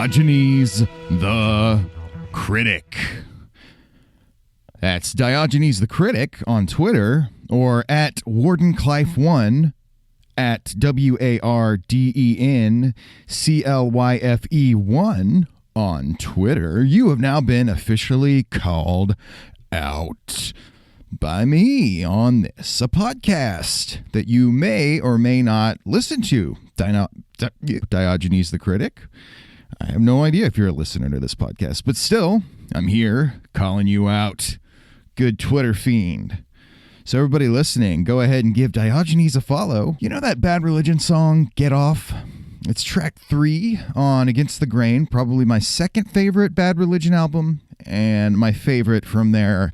Diogenes the Critic. That's Diogenes the Critic on Twitter, or at WardenClyfe1, at WardenClyfe1 on Twitter. You have now been officially called out by me on this, a podcast that you may or may not listen to. Diogenes the Critic. I have no idea if you're a listener to this podcast, but still, I'm here calling you out. Good Twitter fiend. So everybody listening, go ahead and give Diogenes a follow. You know that Bad Religion song, Get Off? It's track 3 on Against the Grain, probably my second favorite Bad Religion album, and my favorite from their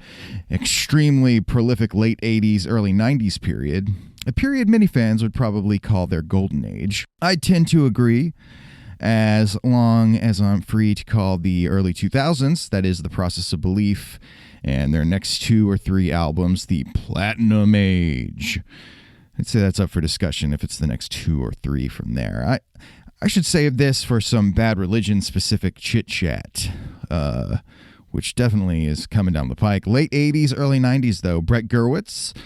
extremely prolific late 80s, early 90s period. A period many fans would probably call their golden age. I tend to agree, as long as I'm free to call the early 2000s, that is The Process of Belief, and their next 2 or 3 albums, the Platinum Age. I'd say that's up for discussion if it's the next 2 or 3 from there. I should save this for some Bad Religion-specific chit-chat, which definitely is coming down the pike. Late 80s, early 90s, though. Brett Gurewitz,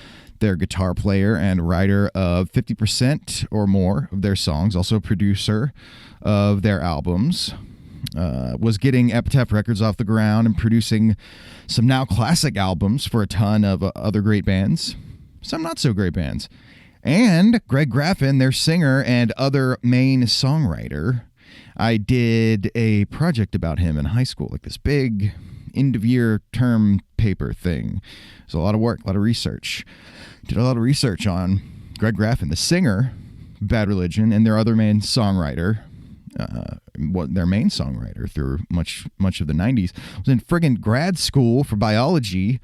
their guitar player and writer of 50% or more of their songs, also producer of their albums, was getting Epitaph Records off the ground and producing some now classic albums for a ton of other great bands, some not so great bands. And Greg Graffen, their singer and other main songwriter. I did a project about him in high school, like this big end-of-year term paper thing. It was a lot of work, a lot of research. Did a lot of research on Greg Graffen, the singer, Bad Religion, and their other main songwriter, their main songwriter through much of the 90s. I was in friggin' grad school for biology.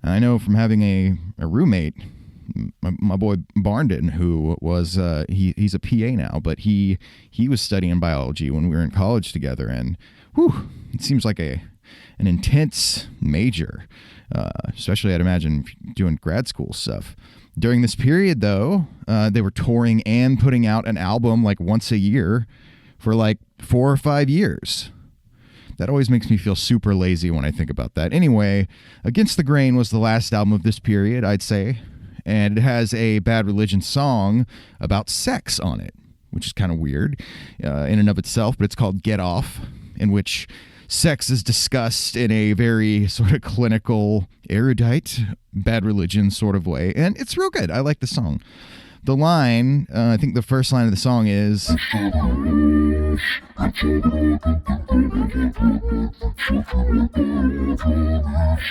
I know from having a roommate, my boy Barndon, who was he's a PA now, but he was studying biology when we were in college together, and whew, it seems like an intense major, especially I'd imagine doing grad school stuff. During this period, though, they were touring and putting out an album like once a year for like 4 or 5 years. That always makes me feel super lazy when I think about that. Anyway, Against the Grain was the last album of this period, I'd say, and it has a Bad Religion song about sex on it, which is kind of weird in and of itself, but it's called Get Off, in which sex is discussed in a very sort of clinical, erudite, Bad Religion sort of way, and it's real good. I like the song. The line, I think the first line of the song is,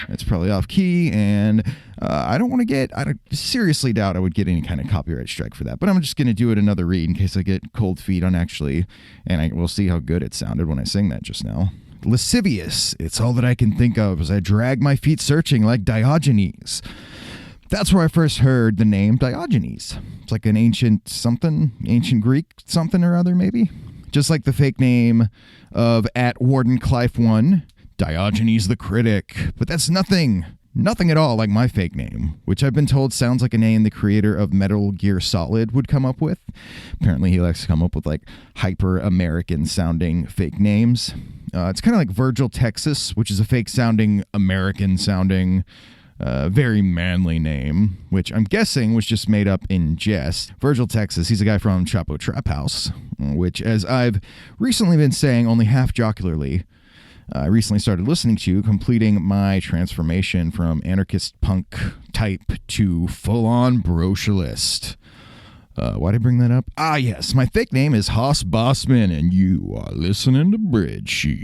it's probably off key, and I seriously doubt I would get any kind of copyright strike for that, but I'm just going to do it another read in case I get cold feet on actually, and we'll see how good it sounded when I sang that just now. Lascivious, it's all that I can think of as I drag my feet searching like Diogenes. That's where I first heard the name Diogenes. It's like an ancient Greek something or other, maybe. Just like the fake name of at WardenClyfe1, Diogenes the Critic. But that's nothing at all like my fake name, which I've been told sounds like a name the creator of Metal Gear Solid would come up with. Apparently he likes to come up with like hyper-American sounding fake names. It's kind of like Virgil Texas, which is a fake sounding, American sounding, very manly name, which I'm guessing was just made up in jest. Virgil Texas, he's a guy from Chapo Trap House, which, as I've recently been saying only half jocularly, I recently started listening to, completing my transformation from anarchist punk type to full-on brocialist. Why'd I bring that up? Ah, yes, my fake name is Hoss Bossman, and you are listening to Breadsheet.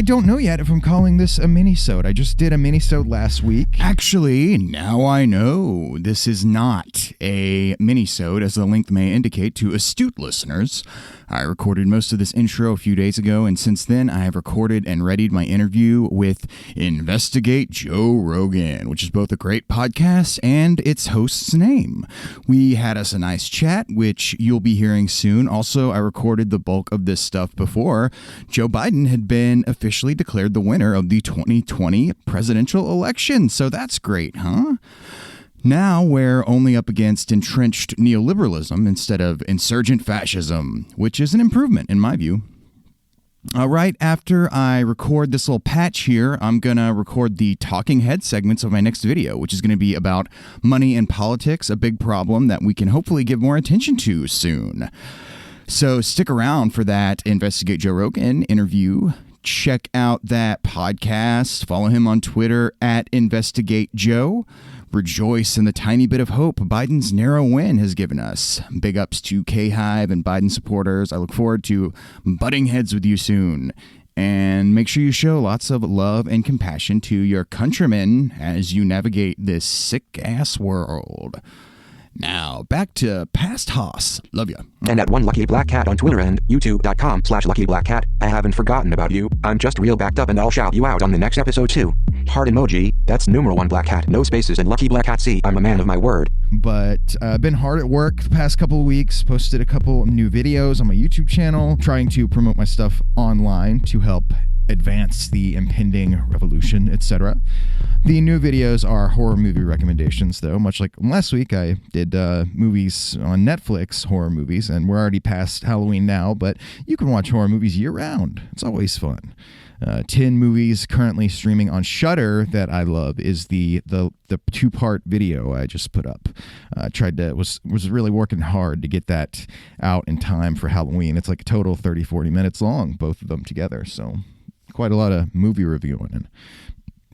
I don't know yet if I'm calling this a mini-sode. I just did a mini-sode last week. Actually, now I know. This is not a mini-sode, as the length may indicate to astute listeners. I recorded most of this intro a few days ago, and since then I have recorded and readied my interview with Investigate Joe Rogan, which is both a great podcast and its host's name. We had us a nice chat, which you'll be hearing soon. Also, I recorded the bulk of this stuff before Joe Biden had been officially declared the winner of the 2020 presidential election. So that's great, huh? Now we're only up against entrenched neoliberalism instead of insurgent fascism, which is an improvement in my view. Right after I record this little patch here, I'm going to record the talking head segments of my next video, which is going to be about money and politics, a big problem that we can hopefully give more attention to soon. So stick around for that Investigate Joe Rogan interview. Check out that podcast. Follow him on Twitter at Investigate Joe. Rejoice in the tiny bit of hope Biden's narrow win has given us. Big ups to K-Hive and Biden supporters. I look forward to butting heads with you soon. And make sure you show lots of love and compassion to your countrymen as you navigate this sick-ass world. Now, back to past Hoss. Love ya. And at one lucky black cat on Twitter and youtube.com/luckyblackcat. I haven't forgotten about you. I'm just real backed up and I'll shout you out on the next episode too. Heart emoji. That's numeral 1 black cat. No spaces and lucky black cat. See, I'm a man of my word. But I've been hard at work the past couple of weeks. Posted a couple new videos on my YouTube channel. Trying to promote my stuff online to help advance the impending revolution, etc. The new videos are horror movie recommendations, though. Much like last week, I did movies on Netflix, horror movies, and we're already past Halloween now, but you can watch horror movies year-round. It's always fun. 10 movies currently streaming on Shudder that I love is the 2-part video I just put up. Was really working hard to get that out in time for Halloween. It's like a total 30-40 minutes long, both of them together, so quite a lot of movie reviewing and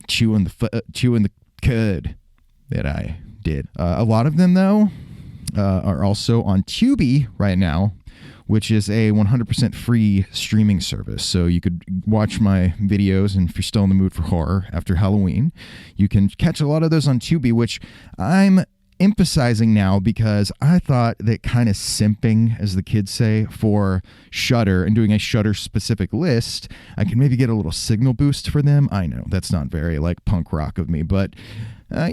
chewing the cud that I did. A lot of them, though, are also on Tubi right now, which is a 100% free streaming service. So you could watch my videos, and if you're still in the mood for horror after Halloween, you can catch a lot of those on Tubi, which I'm emphasizing now because I thought that kind of simping, as the kids say, for Shudder and doing a Shudder specific list, I can maybe get a little signal boost for them. I know that's not very like punk rock of me, but I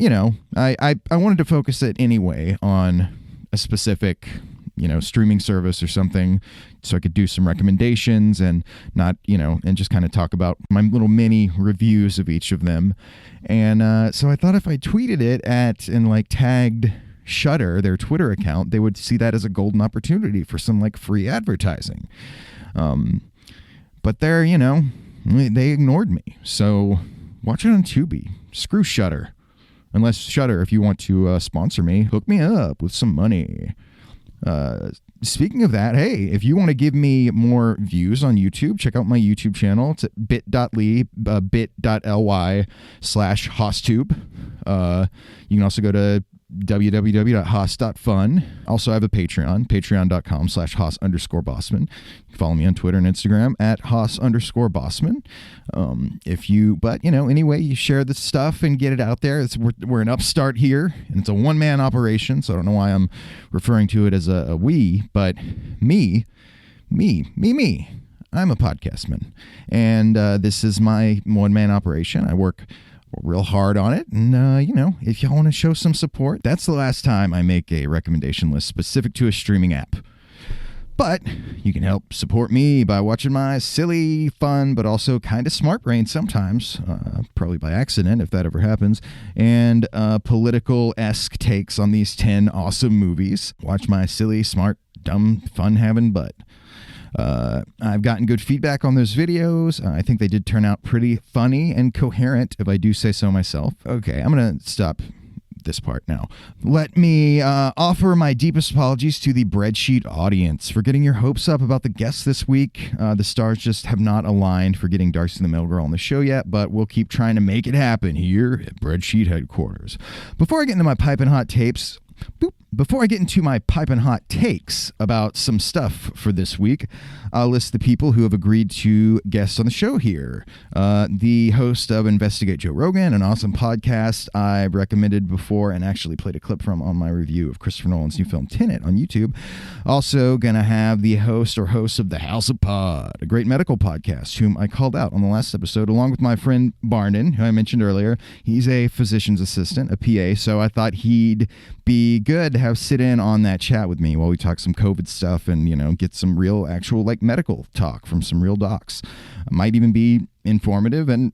wanted to focus it anyway on a specific streaming service or something, so I could do some recommendations and not, and just kind of talk about my little mini reviews of each of them. And so I thought if I tweeted it and tagged Shudder, their Twitter account, they would see that as a golden opportunity for some free advertising. But they're, they ignored me. So watch it on Tubi. Screw Shudder. Unless Shudder, if you want to sponsor me, hook me up with some money. Speaking of that, hey, if you want to give me more views on YouTube, check out my YouTube channel. It's at bit.ly/HossTube. You can also go to www.hoss.fun. Also, I have a Patreon, patreon.com/Hoss_Bossman. Follow me on Twitter and Instagram at Hoss_Bossman. Anyway, you share the stuff and get it out there. We're an upstart here, and it's a one-man operation, so I don't know why I'm referring to it as a we, but me. I'm a podcastman, and this is my one-man operation. I work real hard on it, and if y'all want to show some support, that's the last time I make a recommendation list specific to a streaming app. But you can help support me by watching my silly, fun, but also kind of smart brain sometimes, probably by accident if that ever happens, and political-esque takes on these 10 awesome movies. Watch my silly, smart, dumb, fun-having butt. I've gotten good feedback on those videos. I think they did turn out pretty funny and coherent, if I do say so myself. Okay, I'm going to stop this part now. Let me offer my deepest apologies to the Breadsheet audience for getting your hopes up about the guests this week. The stars just have not aligned for getting Darcy the Mail Girl on the show yet, but we'll keep trying to make it happen here at Breadsheet headquarters. Before I get into my piping hot tapes, Before I get into my piping hot takes about some stuff for this week, I'll list the people who have agreed to guest on the show here. The host of Investigate Joe Rogan, an awesome podcast I've recommended before and actually played a clip from on my review of Christopher Nolan's new film Tenet on YouTube. Also going to have the host or hosts of The House of Pod, a great medical podcast, whom I called out on the last episode, along with my friend Barnden, who I mentioned earlier. He's a physician's assistant, a PA, so I thought he'd be good to have sit in on that chat with me while we talk some COVID stuff and, get some real actual medical talk from some real docs. Might even be informative and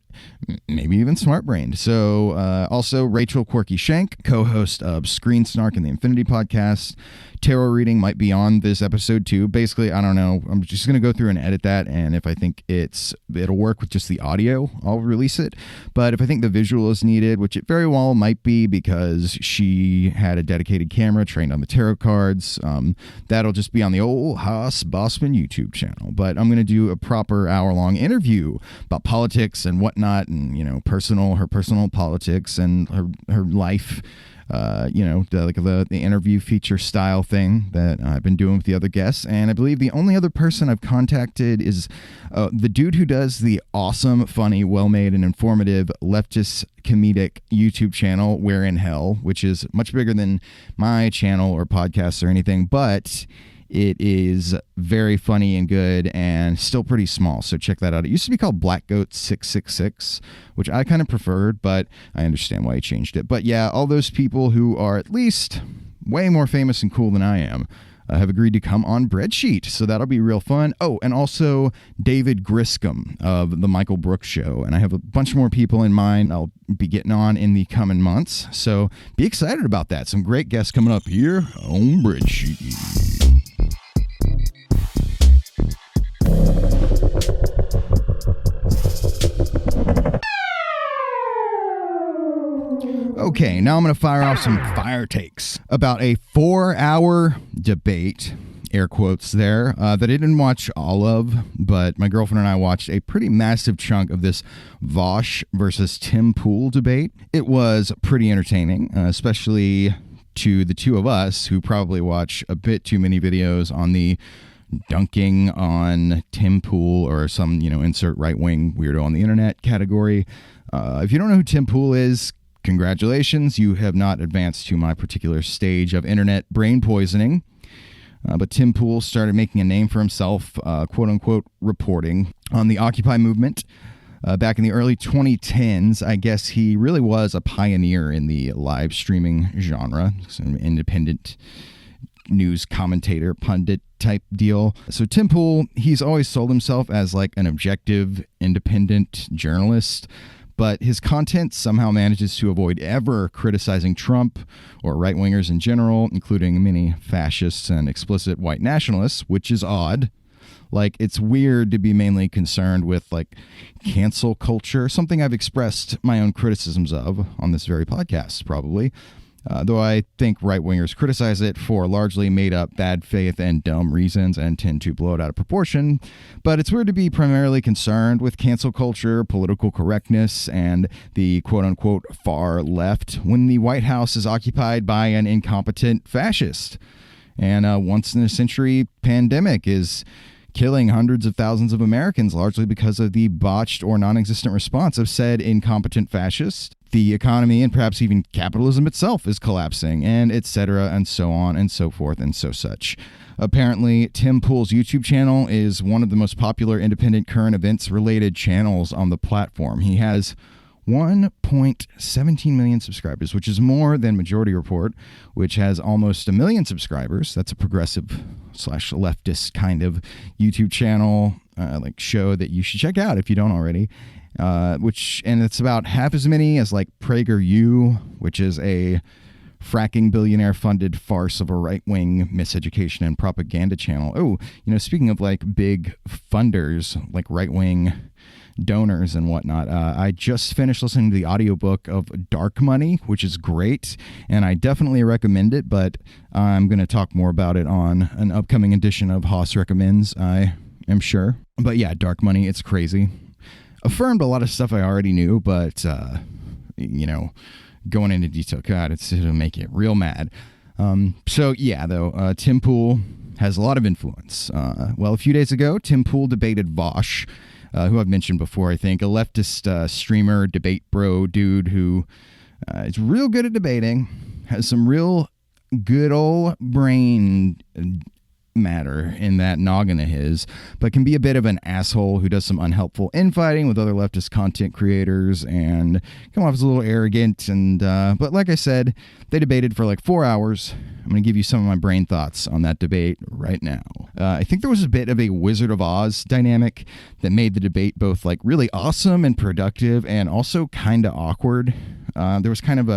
maybe even smart-brained. So also Rachel Quirky Shank, co-host of Screen Snark and the Infinity Podcast. Tarot reading might be on this episode too. Basically, I don't know. I'm just going to go through and edit that, and if I think it'll work with just the audio, I'll release it. But if I think the visual is needed, which it very well might be because she had a dedicated camera trained on the tarot cards, that'll just be on the old Hoss Bossman YouTube channel. But I'm going to do a proper hour-long interview about politics and whatnot, and her personal politics and her life. The interview feature style thing that I've been doing with the other guests. And I believe the only other person I've contacted is the dude who does the awesome, funny, well-made, and informative leftist comedic YouTube channel, Where in Hell, which is much bigger than my channel or podcasts or anything, but it is very funny and good and still pretty small, so check that out. It used to be called Black Goat 666, which I kind of preferred, but I understand why he changed it. But yeah, all those people who are at least way more famous and cool than I am have agreed to come on Breadsheet, so that'll be real fun. Oh, and also David Griscom of The Michael Brooks Show, and I have a bunch more people in mind I'll be getting on in the coming months, so be excited about that. Some great guests coming up here on Breadsheet. Okay, now I'm going to fire off some fire takes about a 4-hour debate, air quotes there, that I didn't watch all of, but my girlfriend and I watched a pretty massive chunk of this Vaush versus Tim Poole debate. It was pretty entertaining, especially to the two of us who probably watch a bit too many videos on the dunking on Tim Poole or some, insert right-wing weirdo on the internet category. If you don't know who Tim Poole is, congratulations, you have not advanced to my particular stage of internet brain poisoning. But Tim Poole started making a name for himself, quote-unquote, reporting on the Occupy movement. Back in the early 2010s, I guess he really was a pioneer in the live streaming genre, some independent news commentator, pundit type deal. So Tim Poole, he's always sold himself as an objective, independent journalist, but his content somehow manages to avoid ever criticizing Trump or right-wingers in general, including many fascists and explicit white nationalists, which is odd. It's weird to be mainly concerned with, cancel culture, something I've expressed my own criticisms of on this very podcast, probably. Though I think right-wingers criticize it for largely made-up bad faith and dumb reasons and tend to blow it out of proportion. But it's weird to be primarily concerned with cancel culture, political correctness, and the quote-unquote far left when the White House is occupied by an incompetent fascist. And a once-in-a-century pandemic is killing hundreds of thousands of Americans, largely because of the botched or non-existent response of said incompetent fascist. The economy and perhaps even capitalism itself is collapsing, and etc., and so on and so forth and so such. Apparently, Tim Poole's YouTube channel is one of the most popular independent current events related channels on the platform. He has 1.17 million subscribers, which is more than Majority Report, which has almost 1 million subscribers. That's a progressive / leftist kind of YouTube channel, show that you should check out if you don't already. And it's about half as many as PragerU, which is a fracking billionaire funded farce of a right-wing miseducation and propaganda channel. Oh, speaking of big funders, right-wing donors and whatnot, I just finished listening to the audiobook of Dark Money, which is great, and I definitely recommend it, but I'm going to talk more about it on an upcoming edition of Hoss Recommends, I am sure. But yeah, Dark Money, it's crazy. Affirmed a lot of stuff I already knew, but, going into detail, God, it'll make it real mad. So yeah, though, Tim Poole has a lot of influence. Well, a few days ago, Tim Poole debated Vosh, who I've mentioned before, I think, a leftist streamer, debate bro dude who is real good at debating, has some real good old brain matter in that noggin of his, but can be a bit of an asshole who does some unhelpful infighting with other leftist content creators and come off as a little arrogant. And but like I said, they debated for like 4 hours. I'm going to give you some of my brain thoughts on that debate right now. I think there was a bit of a Wizard of Oz dynamic that made the debate both like really awesome and productive and also kind of awkward. There was kind of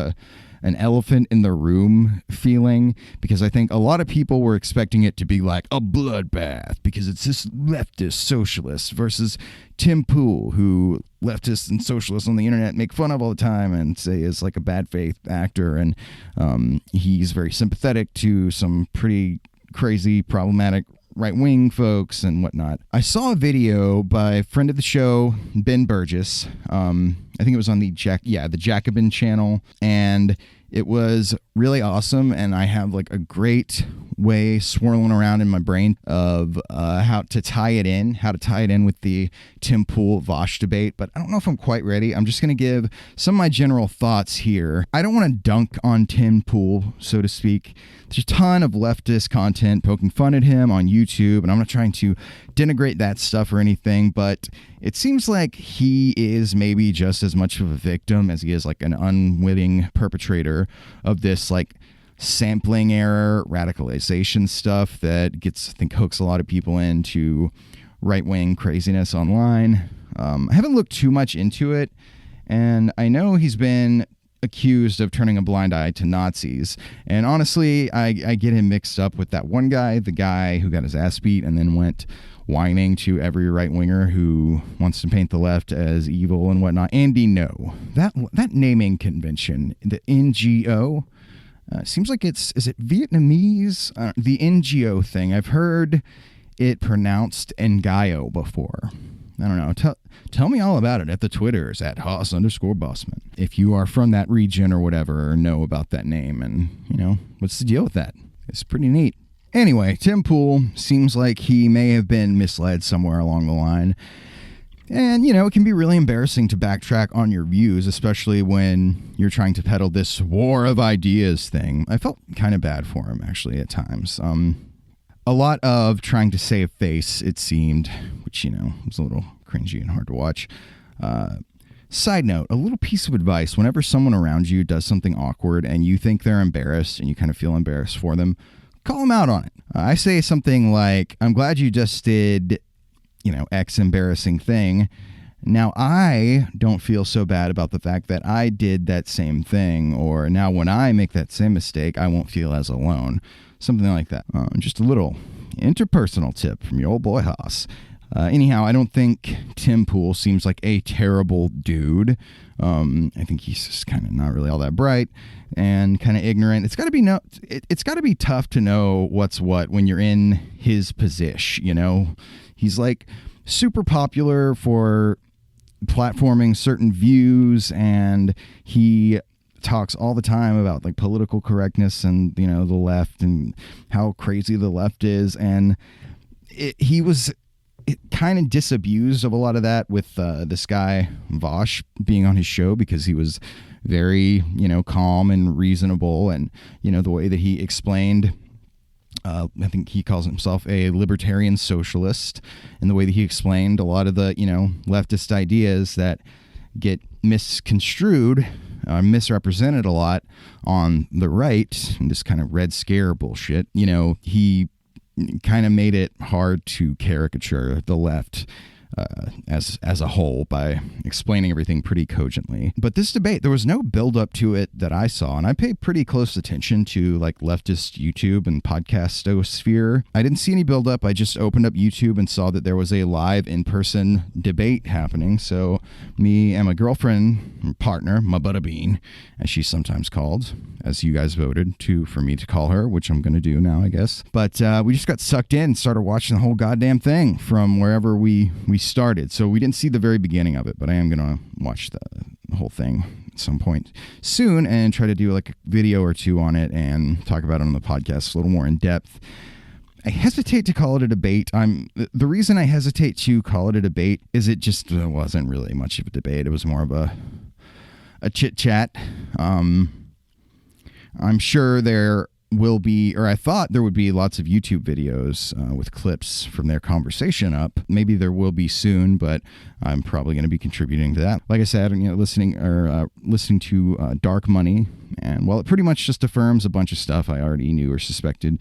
an elephant in the room feeling, because I think a lot of people were expecting it to be like a bloodbath because it's this leftist socialist versus Tim Poole, who leftists and socialists on the internet make fun of all the time and say is like a bad faith actor. And he's very sympathetic to some pretty crazy, problematic right-wing folks and whatnot. I saw a video by a friend of the show, Ben Burgess. I think it was on the Jacobin channel, and it was really awesome. And I have like a great way swirling around in my brain of how to tie it in with the Tim Poole Vosh debate, but I don't know if I'm quite ready. I'm just going to give some of my general thoughts here. I don't want to dunk on Tim Poole, so to speak. There's a ton of leftist content poking fun at him on YouTube, and I'm not trying to denigrate that stuff or anything, but it seems like he is maybe just as much of a victim as he is like an unwitting perpetrator of this like sampling error radicalization stuff that hooks a lot of people into right-wing craziness online. I haven't looked too much into it, and I know he's been accused of turning a blind eye to Nazis. And honestly, I get him mixed up with that one guy, the guy who got his ass beat and then went whining to every right-winger who wants to paint the left as evil and whatnot. Andy No. That naming convention, the NGO, seems like is it Vietnamese? The NGO thing. I've heard it pronounced Ngayo before. I don't know. Tell me all about it at the Twitters at Hoss_Bossman. If you are from that region or whatever, or know about that name, and, what's the deal with that? It's pretty neat. Anyway, Tim Poole seems like he may have been misled somewhere along the line. And, it can be really embarrassing to backtrack on your views, especially when you're trying to peddle this war of ideas thing. I felt kind of bad for him, actually, at times. A lot of trying to save face, it seemed, which, was a little cringy and hard to watch. Side note, a little piece of advice: whenever someone around you does something awkward and you think they're embarrassed and you kind of feel embarrassed for them, call them out on it. I say something like, I'm glad you just did, X embarrassing thing. Now I don't feel so bad about the fact that I did that same thing, or now when I make that same mistake, I won't feel as alone. Something like that. Just a little interpersonal tip from your old boy Hoss. Anyhow, I don't think Tim Poole seems like a terrible dude. I think he's just kind of not really all that bright and kind of ignorant. It's got to be tough to know what's what when you're in his position. He's like super popular for platforming certain views, and he talks all the time about like political correctness and the left and how crazy the left is, and he was kind of disabused of a lot of that with this guy Vosh being on his show, because he was very calm and reasonable, and the way that he explained, I think he calls himself a libertarian socialist, and the way that he explained a lot of the leftist ideas that get misconstrued, misrepresented a lot on the right, and this kind of Red Scare bullshit. He kind of made it hard to caricature the left as a whole by explaining everything pretty cogently. But this debate, there was no build up to it that I saw, and I pay pretty close attention to like leftist YouTube and podcastosphere. I didn't see any build up. I just opened up YouTube and saw that there was a live in-person debate happening. So me and my girlfriend, partner, my butta bean, as she's sometimes called, as you guys voted for me to call her, which I'm going to do now, I guess. But we just got sucked in and started watching the whole goddamn thing from wherever we started. So we didn't see the very beginning of it, but I am going to watch the whole thing at some point soon and try to do like a video or two on it and talk about it on the podcast a little more in depth. I hesitate to call it a debate. The reason I hesitate to call it a debate is it just wasn't really much of a debate. It was more of a chit chat. I'm sure there will be, or I thought there would be lots of YouTube videos with clips from their conversation up. Maybe there will be soon, but I'm probably going to be contributing to that. Like I said, listening to Dark Money, and well, it pretty much just affirms a bunch of stuff I already knew or suspected.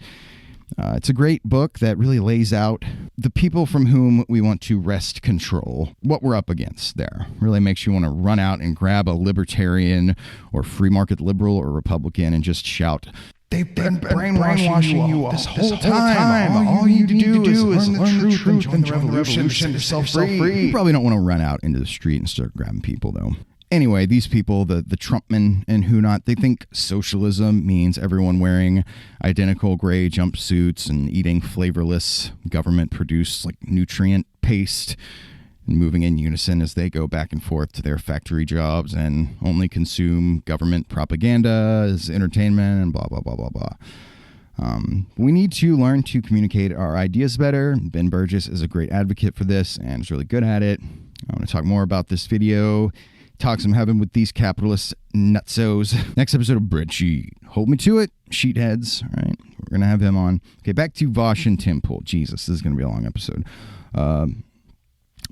It's a great book that really lays out the people from whom we want to wrest control, what we're up against there. Really makes you want to run out and grab a libertarian or free market liberal or Republican and just shout, "They've been brainwashing you this whole time. All you need to do is learn the truth and join the revolution to set yourself free." You probably don't want to run out into the street and start grabbing people, though. Anyway, these people, the Trumpmen and who not, they think socialism means everyone wearing identical gray jumpsuits and eating flavorless government-produced like nutrient paste and moving in unison as they go back and forth to their factory jobs and only consume government propaganda as entertainment and blah, blah, blah, blah, blah. We need to learn to communicate our ideas better. Ben Burgess is a great advocate for this and is really good at it. I want to talk more about this video. Talk some heaven with these capitalist nutsos. Next episode of Breadsheet. Hold me to it, sheetheads. All right, we're going to have him on. Okay, back to Vosh and Tim Poole. Jesus, this is going to be a long episode.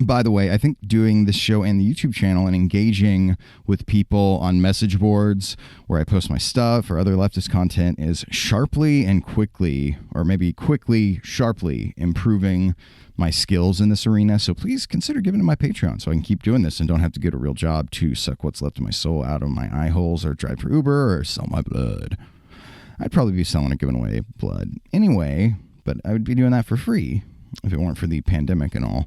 By the way, I think doing this show and the YouTube channel and engaging with people on message boards where I post my stuff or other leftist content is sharply and quickly, or maybe quickly, sharply improving my skills in this arena. So please consider giving to my Patreon so I can keep doing this and don't have to get a real job to suck what's left of my soul out of my eye holes or drive for Uber or sell my blood. I'd probably be selling or giving away blood anyway, but I would be doing that for free if it weren't for the pandemic and all.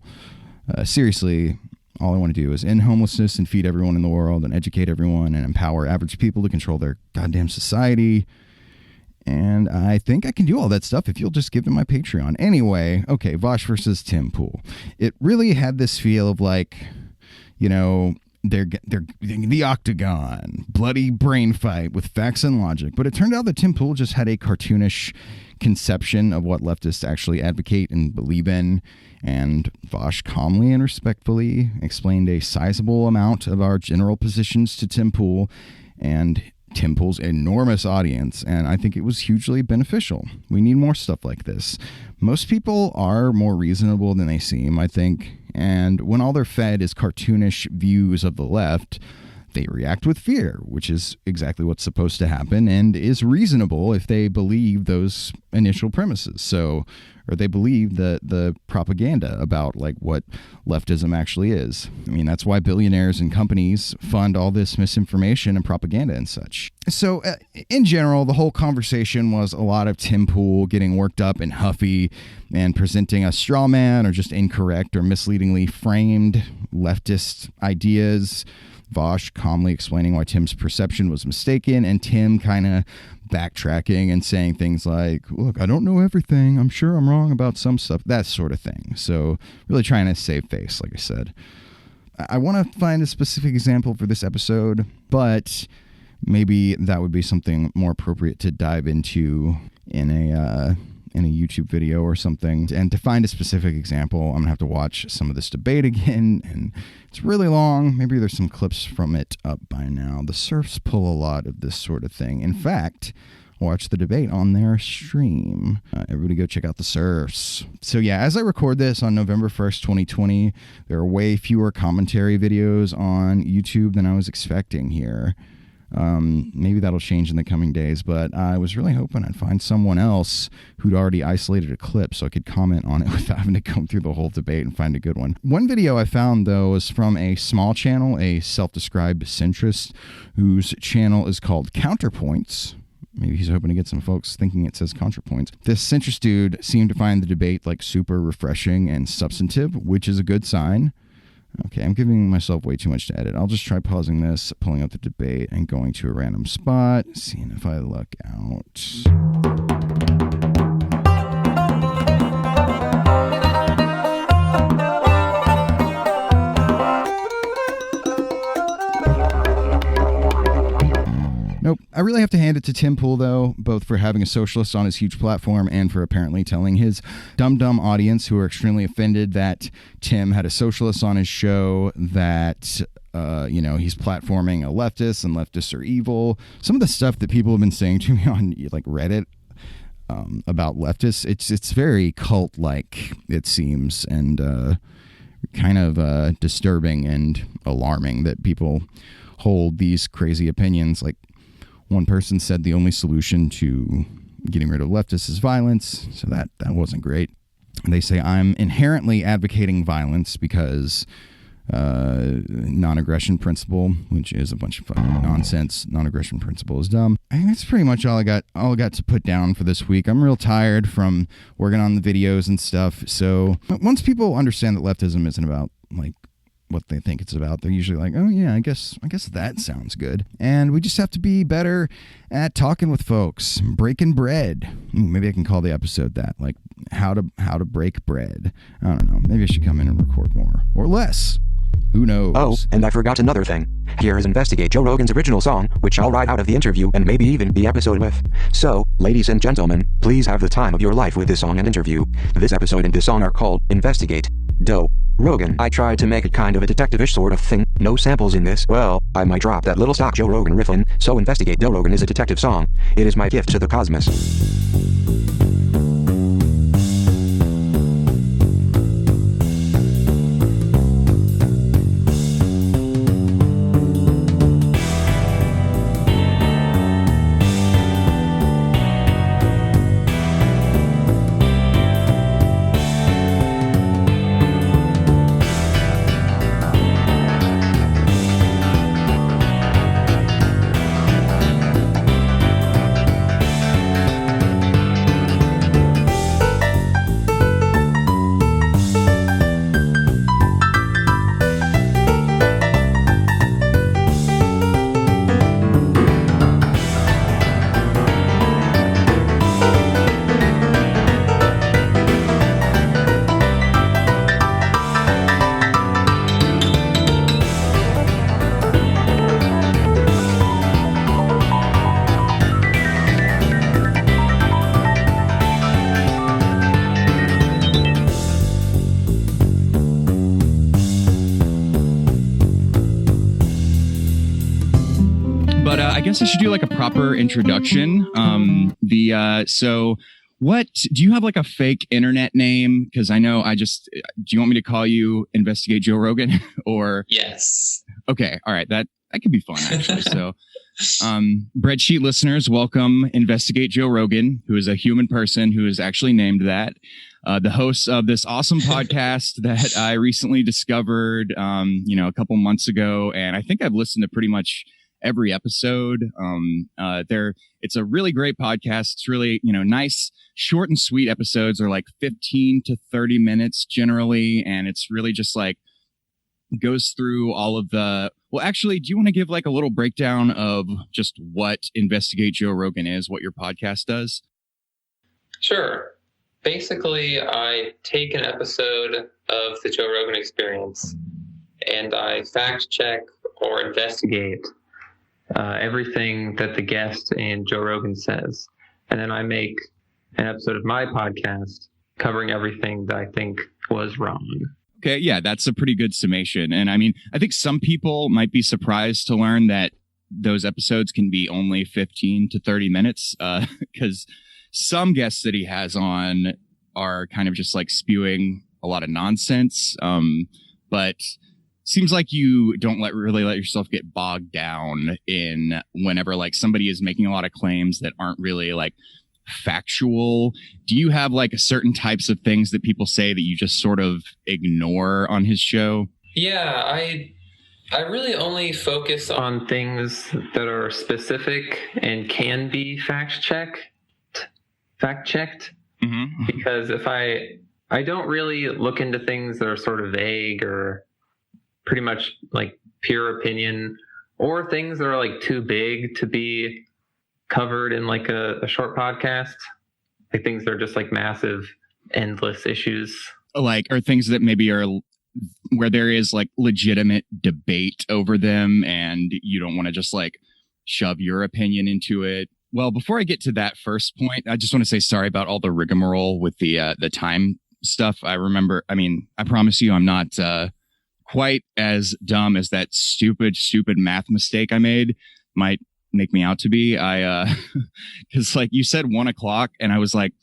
Seriously, all I want to do is end homelessness and feed everyone in the world and educate everyone and empower average people to control their goddamn society. And I think I can do all that stuff if you'll just give to my Patreon. Anyway, okay, Vosh versus Tim Poole. It really had this feel of like, they're the octagon, bloody brain fight with facts and logic. But it turned out that Tim Poole just had a cartoonish conception of what leftists actually advocate and believe in. And Vosh calmly and respectfully explained a sizable amount of our general positions to Tim Poole and Tim Poole's enormous audience, and I think it was hugely beneficial. We need more stuff like this. Most people are more reasonable than they seem, I think, and when all they're fed is cartoonish views of the left, they react with fear, which is exactly what's supposed to happen and is reasonable if they believe those initial premises. Or they believe the propaganda about like what leftism actually is. I mean, that's why billionaires and companies fund all this misinformation and propaganda and such. So in general, the whole conversation was a lot of Tim Poole getting worked up and huffy and presenting a straw man or just incorrect or misleadingly framed leftist ideas. Vosh calmly explaining why Tim's perception was mistaken, and Tim kind of backtracking and saying things like, look, I don't know everything. I'm sure I'm wrong about some stuff, that sort of thing. So really trying to save face, like I said. I want to find a specific example for this episode, but maybe that would be something more appropriate to dive into in a YouTube video or something. And to find a specific example, I'm gonna have to watch some of this debate again, and it's really long. Maybe there's some clips from it up by now. The Surfs pull a lot of this sort of thing. In fact, watch the debate on their stream. Everybody go check out the Surfs. So yeah, as I record this on November 1st, 2020, there are way fewer commentary videos on YouTube than I was expecting here. Maybe that'll change in the coming days, but I was really hoping I'd find someone else who'd already isolated a clip so I could comment on it without having to come through the whole debate and find a good one. One video I found, though, was from a small channel, a self-described centrist, whose channel is called Counterpoints. Maybe he's hoping to get some folks thinking it says ContraPoints. This centrist dude seemed to find the debate like super refreshing and substantive, which is a good sign. Okay, I'm giving myself way too much to edit. I'll just try pausing this, pulling up the debate, and going to a random spot, seeing if I luck out. really have to hand it to Tim Poole, though, both for having a socialist on his huge platform and for apparently telling his dumb audience who are extremely offended that Tim had a socialist on his show that, he's platforming a leftist and leftists are evil. Some of the stuff that people have been saying to me on like Reddit about leftists, it's very cult-like, it seems, and kind of disturbing and alarming that people hold these crazy opinions. Like one person said the only solution to getting rid of leftists is violence, so that wasn't great. And they say I'm inherently advocating violence because non-aggression principle, which is a bunch of fucking nonsense. Non-aggression principle is dumb. I think that's pretty much all I got to put down for this week. I'm real tired from working on the videos and stuff. So once people understand that leftism isn't about like what they think it's about, they're usually like, oh yeah, I guess that sounds good. And we just have to be better at talking with folks, breaking bread. Maybe I can call the episode that, like how to break bread. I don't know. Maybe I should come in and record more or less. Who knows? Oh, and I forgot another thing. Here is Investigate Joe Rogan's original song, which I'll write out of the interview and maybe even the episode with. So, ladies and gentlemen, please have the time of your life with this song and interview. This episode and this song are called Investigate Joe Rogan. I tried to make it kind of a detective-ish sort of thing. No samples in this. Well, I might drop that little stock Joe Rogan riff in. So Investigate Joe Rogan is a detective song. It is my gift to the cosmos. I guess I should do like a proper introduction. So what do you have like a fake internet name? Because I know do you want me to call you Investigate Joe Rogan or? Yes. Okay. All right. That could be fun actually. So, Breadsheet listeners, welcome Investigate Joe Rogan, who is a human person who is actually named that. The host of this awesome podcast that I recently discovered, a couple months ago. And I think I've listened to pretty much every episode. It's a really great podcast. It's really, nice, short and sweet episodes are like 15 to 30 minutes generally. And it's really just like goes through all of the, well, actually, do you want to give like a little breakdown of just what Investigate Joe Rogan is, what your podcast does? Sure. Basically, I take an episode of the Joe Rogan Experience and I fact check or investigate everything that the guest and Joe Rogan says. And then I make an episode of my podcast covering everything that I think was wrong. Okay, yeah, that's a pretty good summation. And I mean, I think some people might be surprised to learn that those episodes can be only 15 to 30 minutes because some guests that he has on are kind of just like spewing a lot of nonsense. But seems like you don't really let yourself get bogged down in whenever like somebody is making a lot of claims that aren't really like factual. Do you have like certain types of things that people say that you just sort of ignore on his show? Yeah, I really only focus on things that are specific and can be fact checked. Mm-hmm. Because if I don't really look into things that are sort of vague or pretty much like pure opinion, or things that are like too big to be covered in like a short podcast, like things that are just like massive, endless issues. Like, or things that maybe are where there is like legitimate debate over them and you don't want to just like shove your opinion into it. Well, before I get to that first point, I just want to say sorry about all the rigmarole with the time stuff. I promise you I'm not quite as dumb as that stupid math mistake I made might make me out to be. Because like you said 1 o'clock and I was like,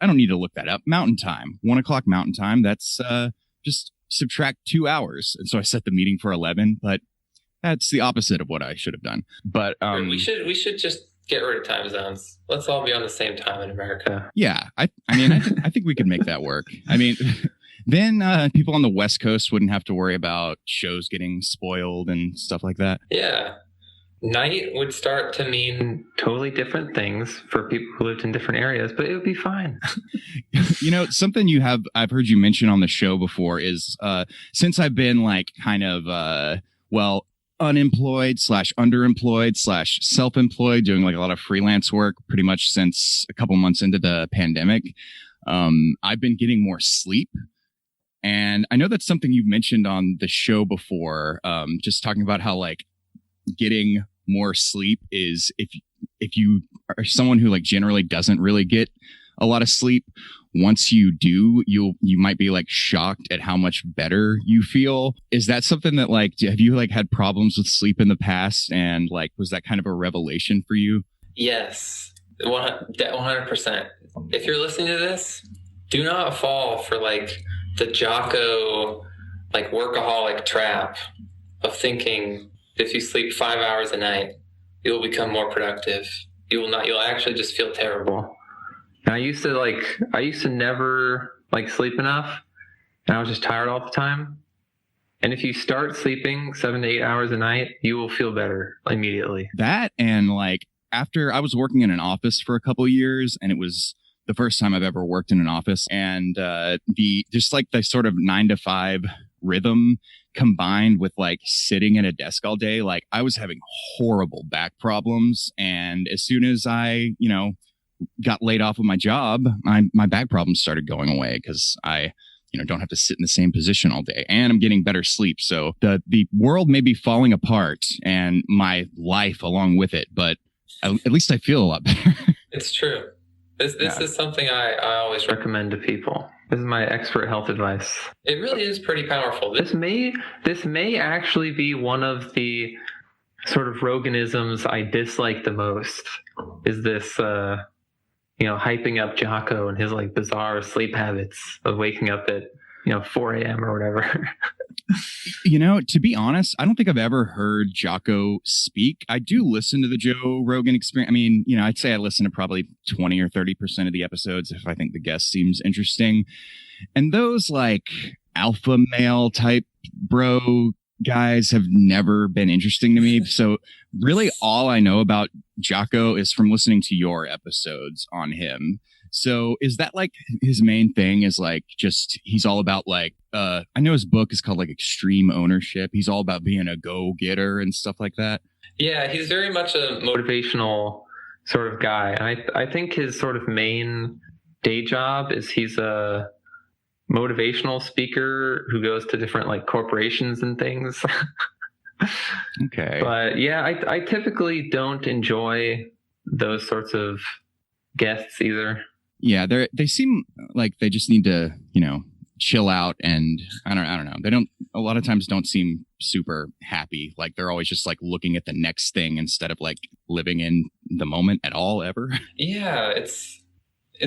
I don't need to look that up. Mountain time, 1 o'clock Mountain time. That's just subtract 2 hours. And so I set the meeting for 11, but that's the opposite of what I should have done. But we should just get rid of time zones. Let's all be on the same time in America. Yeah. I think we could make that work. I mean, then people on the West Coast wouldn't have to worry about shows getting spoiled and stuff like that. Yeah. Night would start to mean totally different things for people who lived in different areas, but it would be fine. Something I've heard you mention on the show before is since I've been like kind of, unemployed / underemployed / self-employed, doing like a lot of freelance work pretty much since a couple months into the pandemic, I've been getting more sleep. And I know that's something you've mentioned on the show before, just talking about how like getting more sleep is if you are someone who like generally doesn't really get a lot of sleep, once you do, you might be like shocked at how much better you feel. Is that something that like, have you like had problems with sleep in the past? And like, was that kind of a revelation for you? Yes, 100%. If you're listening to this, do not fall for like the Jocko, like workaholic trap of thinking if you sleep 5 hours a night, you'll become more productive. You'll actually just feel terrible. And I used to never like sleep enough, and I was just tired all the time. And if you start sleeping 7 to 8 hours a night, you will feel better immediately. That, and like after I was working in an office for a couple of years, and it was the first time I've ever worked in an office, and the sort of 9 to 5 rhythm combined with like sitting at a desk all day, like I was having horrible back problems. And as soon as I, got laid off of my job, my back problems started going away because I, don't have to sit in the same position all day, and I'm getting better sleep. So the world may be falling apart and my life along with it, but at least I feel a lot better. It's true. This is something I always recommend to people. This is my expert health advice. It really is pretty powerful. This may actually be one of the sort of Roganisms I dislike the most. Is this, hyping up Jocko and his like bizarre sleep habits of waking up at 4 a.m. or whatever. To be honest, I don't think I've ever heard Jocko speak. I do listen to the Joe Rogan Experience. I mean, I'd say I listen to probably 20 or 30% of the episodes if I think the guest seems interesting. And those like alpha male type bro guys have never been interesting to me. So really all I know about Jocko is from listening to your episodes on him. So is that like his main thing is like just he's all about like I know his book is called like Extreme Ownership. He's all about being a go-getter and stuff like that. Yeah, he's very much a motivational sort of guy. I think his sort of main day job is he's a motivational speaker who goes to different like corporations and things. Okay. But yeah, I typically don't enjoy those sorts of guests either. Yeah, they seem like they just need to, chill out, and I don't know. They don't a lot of times don't seem super happy. Like they're always just like looking at the next thing instead of like living in the moment at all ever. Yeah, it's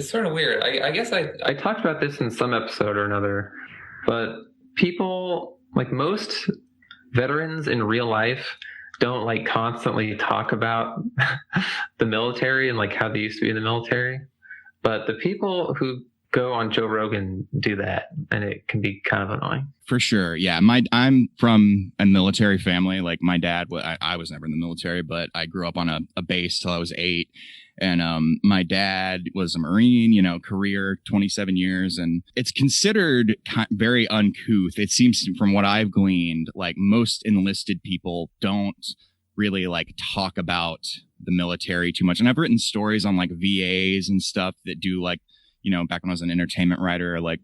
sort of weird. I guess I talked about this in some episode or another, but people, like most veterans in real life, don't like constantly talk about the military and like how they used to be in the military. But the people who go on Joe Rogan do that, and it can be kind of annoying. For sure. Yeah. I'm from a military family. Like my dad, I was never in the military, but I grew up on a base till I was 8. And my dad was a Marine, career 27 years. And it's considered very uncouth. It seems from what I've gleaned, like most enlisted people don't really like talk about the military too much. And I've written stories on like VAs and stuff that do like, back when I was an entertainment writer, like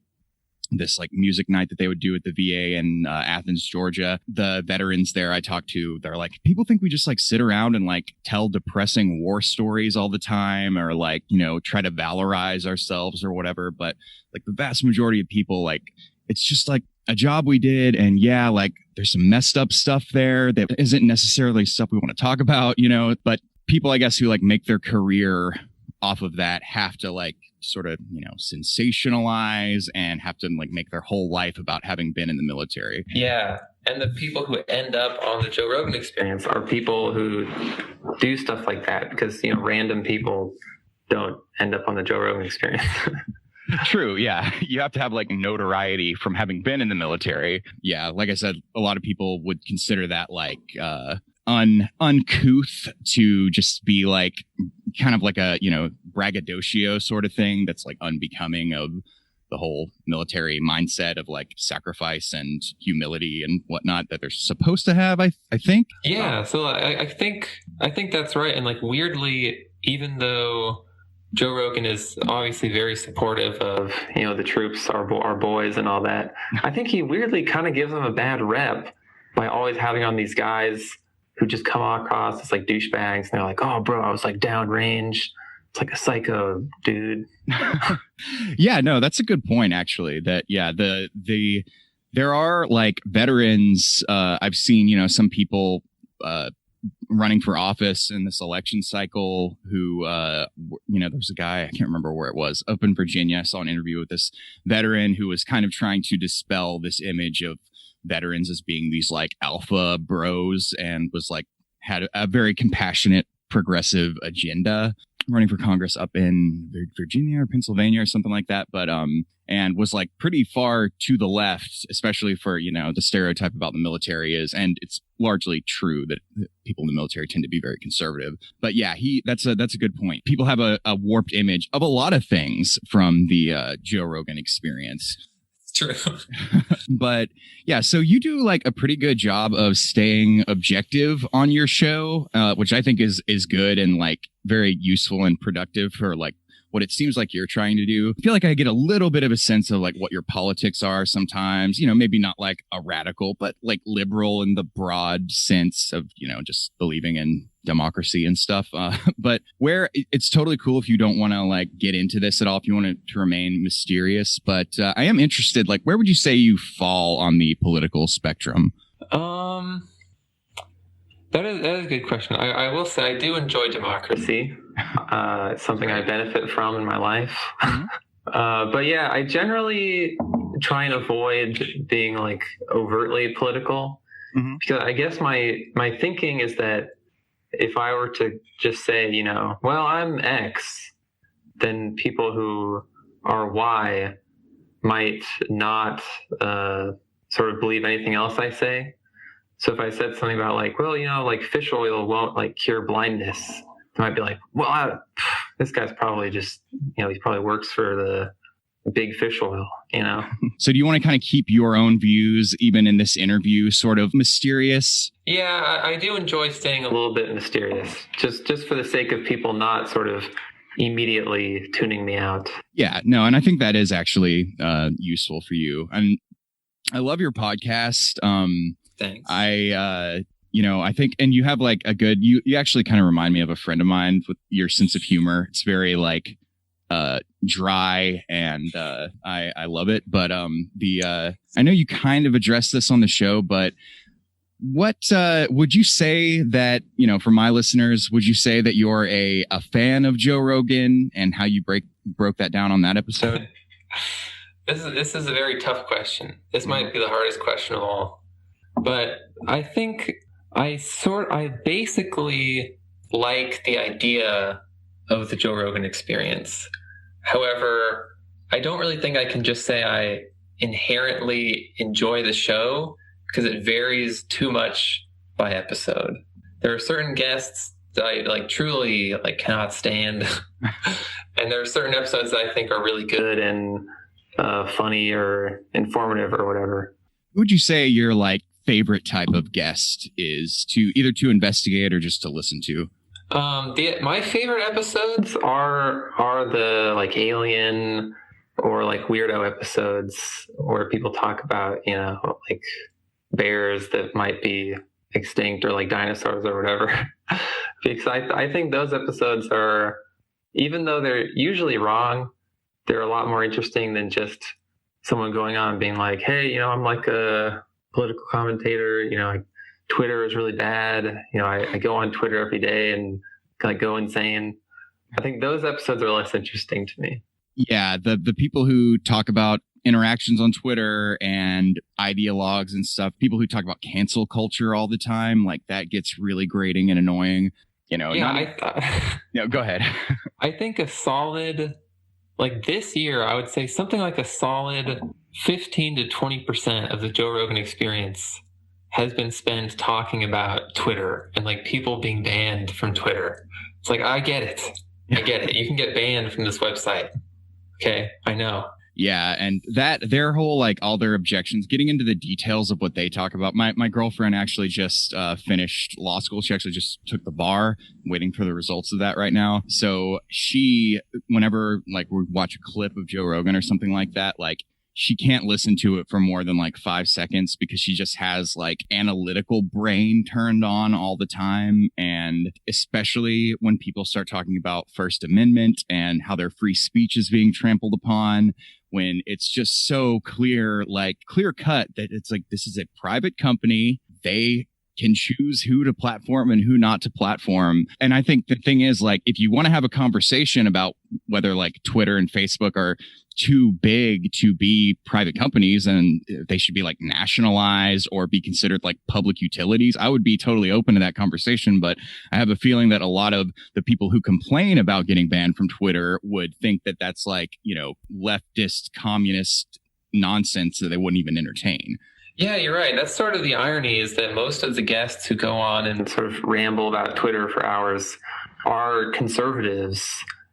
this like music night that they would do at the VA in Athens, Georgia. The veterans there I talked to, they're like, people think we just like sit around and like tell depressing war stories all the time, or like, you know, try to valorize ourselves or whatever. But like the vast majority of people, like, it's just like a job we did. And yeah, like there's some messed up stuff there that isn't necessarily stuff we want to talk about, you know, but people, I guess, who like make their career off of that have to like sort of, you know, sensationalize and have to like make their whole life about having been in the military. Yeah. And the people who end up on the Joe Rogan Experience are people who do stuff like that, because, you know, random people don't end up on the Joe Rogan Experience. True. Yeah. You have to have like notoriety from having been in the military. Yeah. Like I said, a lot of people would consider that like uncouth to just be like kind of like a, you know, braggadocio sort of thing that's like unbecoming of the whole military mindset of like sacrifice and humility and whatnot that they're supposed to have, I think. Yeah. So I think that's right. And like weirdly, even though Joe Rogan is obviously very supportive of, you know, the troops, our boys and all that, I think he weirdly kind of gives them a bad rep by always having on these guys who just come across as like douchebags, and they're like, oh bro, I was like downrange. It's like a psycho dude. Yeah, no, that's a good point actually. That yeah, there are like veterans. I've seen, you know, some people running for office in this election cycle who, you know, there's a guy, I can't remember where it was, up in Virginia. I saw an interview with this veteran who was kind of trying to dispel this image of veterans as being these like alpha bros, and was like had a very compassionate progressive agenda, running for Congress up in Virginia or Pennsylvania or something like that. But and was like pretty far to the left, especially for, you know, the stereotype about the military is, and it's largely true that people in the military tend to be very conservative. But yeah, that's a good point. People have a warped image of a lot of things from the Joe Rogan Experience. True. But yeah, so you do like a pretty good job of staying objective on your show, which I think is good and like very useful and productive for like what it seems like you're trying to do. I feel like I get a little bit of a sense of like what your politics are sometimes, you know, maybe not like a radical, but like liberal in the broad sense of, you know, just believing in democracy and stuff. But where it's totally cool if you don't want to like get into this at all, if you want to remain mysterious. But I am interested, like, where would you say you fall on the political spectrum? That is a good question. I will say I do enjoy democracy. It's something I benefit from in my life. Mm-hmm. But yeah, I generally try and avoid being like overtly political, mm-hmm. because I guess my thinking is that if I were to just say, you know, well, I'm X, then people who are Y might not sort of believe anything else I say. So if I said something about like, well, you know, like fish oil won't like cure blindness, they might be like, well, this guy's probably just, you know, he probably works for the big fish oil, you know? So do you want to kind of keep your own views, even in this interview, sort of mysterious? Yeah, I do enjoy staying a little bit mysterious, just for the sake of people not sort of immediately tuning me out. Yeah, no, and I think that is actually useful for you. And I love your podcast. Thanks. You know, I think, and you have like a good, you actually kind of remind me of a friend of mine with your sense of humor. It's very like dry, and I love it. But I know you kind of addressed this on the show, but what would you say that, you know, for my listeners, would you say that you're a fan of Joe Rogan, and how you broke that down on that episode? This is a very tough question. This might be the hardest question of all. But I think I basically like the idea of the Joe Rogan Experience. However, I don't really think I can just say I inherently enjoy the show, because it varies too much by episode. There are certain guests that I like truly like cannot stand, and there are certain episodes that I think are really good and funny or informative or whatever. Who would you say your like favorite type of guest is, to either to investigate or just to listen to? My favorite episodes are the like alien or like weirdo episodes where people talk about, like bears that might be extinct or like dinosaurs or whatever. Because I think those episodes are, even though they're usually wrong, they're a lot more interesting than just someone going on and being like, hey, I'm like a political commentator, like Twitter is really bad. I go on Twitter every day and like go insane. I think those episodes are less interesting to me. Yeah, the people who talk about interactions on Twitter and ideologues and stuff, people who talk about cancel culture all the time, like that gets really grating and annoying. Go ahead. I think a solid, like this year, I would say something like a solid 15 to 20% of the Joe Rogan experience has been spent talking about Twitter and like people being banned from Twitter. It's like, I get it. You can get banned from this website. Okay, I know. Yeah, and that their whole, like, all their objections, getting into the details of what they talk about. My girlfriend actually just finished law school. She actually just took the bar. I'm waiting for the results of that right now. So she, whenever like we watch a clip of Joe Rogan or something like that, like she can't listen to it for more than like 5 seconds because she just has like analytical brain turned on all the time. And especially when people start talking about First Amendment and how their free speech is being trampled upon, when it's just so clear cut that it's like, this is a private company. They can choose who to platform and who not to platform. And I think the thing is, like, if you want to have a conversation about whether like Twitter and Facebook are too big to be private companies and they should be like nationalized or be considered like public utilities, I would be totally open to that conversation. But I have a feeling that a lot of the people who complain about getting banned from Twitter would think that that's like, leftist communist nonsense that they wouldn't even entertain. Yeah, you're right. That's sort of the irony, is that most of the guests who go on and sort of ramble about Twitter for hours are conservatives.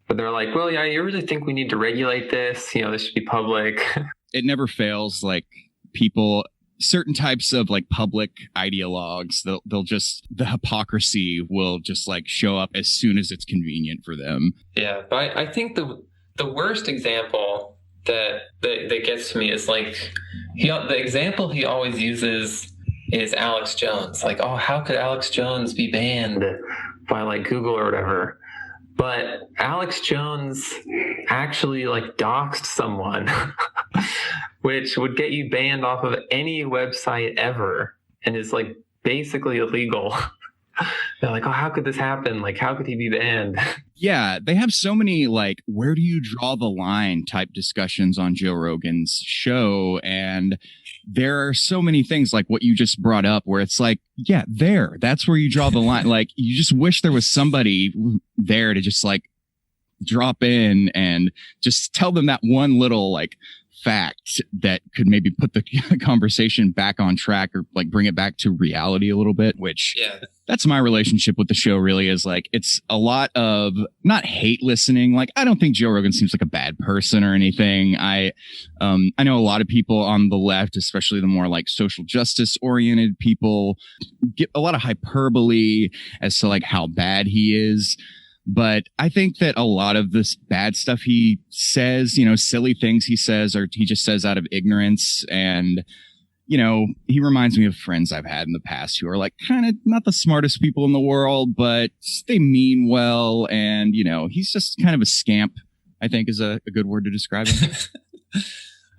But they're like, well, yeah, you really think we need to regulate this? This should be public. It never fails. Like people, certain types of like public ideologues, they'll just, the hypocrisy will just like show up as soon as it's convenient for them. Yeah, but I think the worst example that gets to me is like, the example he always uses is Alex Jones. Like, oh, how could Alex Jones be banned by like Google or whatever? But Alex Jones actually like doxed someone, which would get you banned off of any website ever and is like basically illegal. They're like, oh, how could this happen? Like, how could he be banned? Yeah, they have so many like, where do you draw the line type discussions on Joe Rogan's show. And there are so many things like what you just brought up where it's like, yeah, that's where you draw the line. Like, you just wish there was somebody there to just like drop in and just tell them that one little like fact that could maybe put the conversation back on track or like bring it back to reality a little bit, which that's my relationship with the show really is like, it's a lot of not hate listening. Like, I don't think Joe Rogan seems like a bad person or anything. I know a lot of people on the left, especially the more like social justice oriented people, get a lot of hyperbole as to like how bad he is. But I think that a lot of this bad stuff he says, silly things he says, or he just says out of ignorance. And, he reminds me of friends I've had in the past who are like kind of not the smartest people in the world, but they mean well. And, he's just kind of a scamp, I think is a good word to describe him.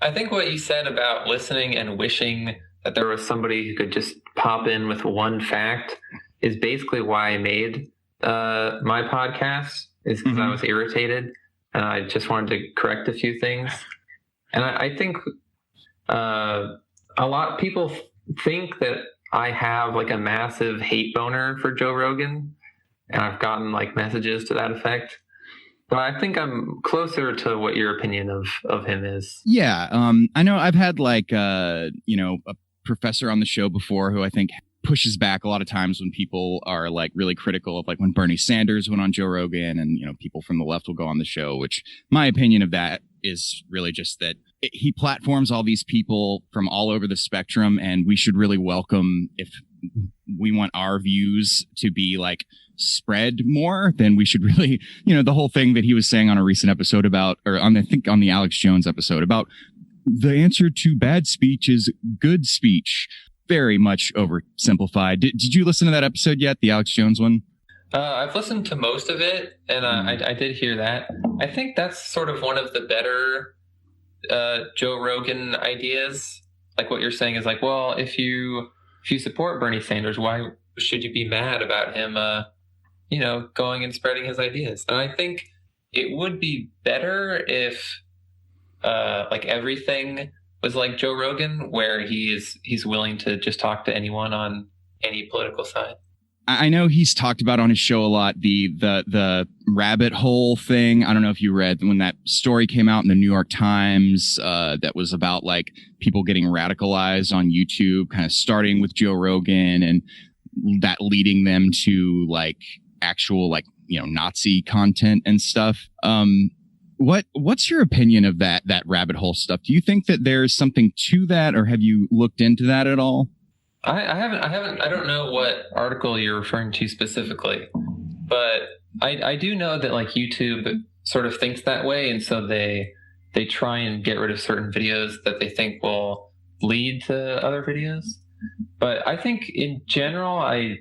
I think what you said about listening and wishing that there was somebody who could just pop in with one fact is basically why I made my podcast, is because I was irritated and I just wanted to correct a few things. And I think a lot of people think that I have like a massive hate boner for Joe Rogan, and I've gotten like messages to that effect. But I think I'm closer to what your opinion of him is. Yeah, I know I've had like a professor on the show before who I think pushes back a lot of times when people are like really critical of like when Bernie Sanders went on Joe Rogan and, people from the left will go on the show, which my opinion of that is really just that he platforms all these people from all over the spectrum. And we should really welcome if we want our views to be like spread more, then we should really, the whole thing that he was saying on a recent episode about, or on the Alex Jones episode about the answer to bad speech is good speech. Very much oversimplified. Did you listen to that episode yet? The Alex Jones one? I've listened to most of it, and I did hear that. I think that's sort of one of the better Joe Rogan ideas. Like what you're saying is like, well, if you support Bernie Sanders, why should you be mad about him, going and spreading his ideas? And I think it would be better if like everything was like Joe Rogan, where he's willing to just talk to anyone on any political side. I know he's talked about on his show a lot the rabbit hole thing. I don't know if you read when that story came out in the New York Times that was about like people getting radicalized on YouTube, kind of starting with Joe Rogan and that leading them to like actual like Nazi content and stuff. What's your opinion of that rabbit hole stuff? Do you think that there's something to that, or have you looked into that at all? I haven't. I don't know what article you're referring to specifically, but I do know that like YouTube sort of thinks that way, and so they try and get rid of certain videos that they think will lead to other videos. But I think in general, I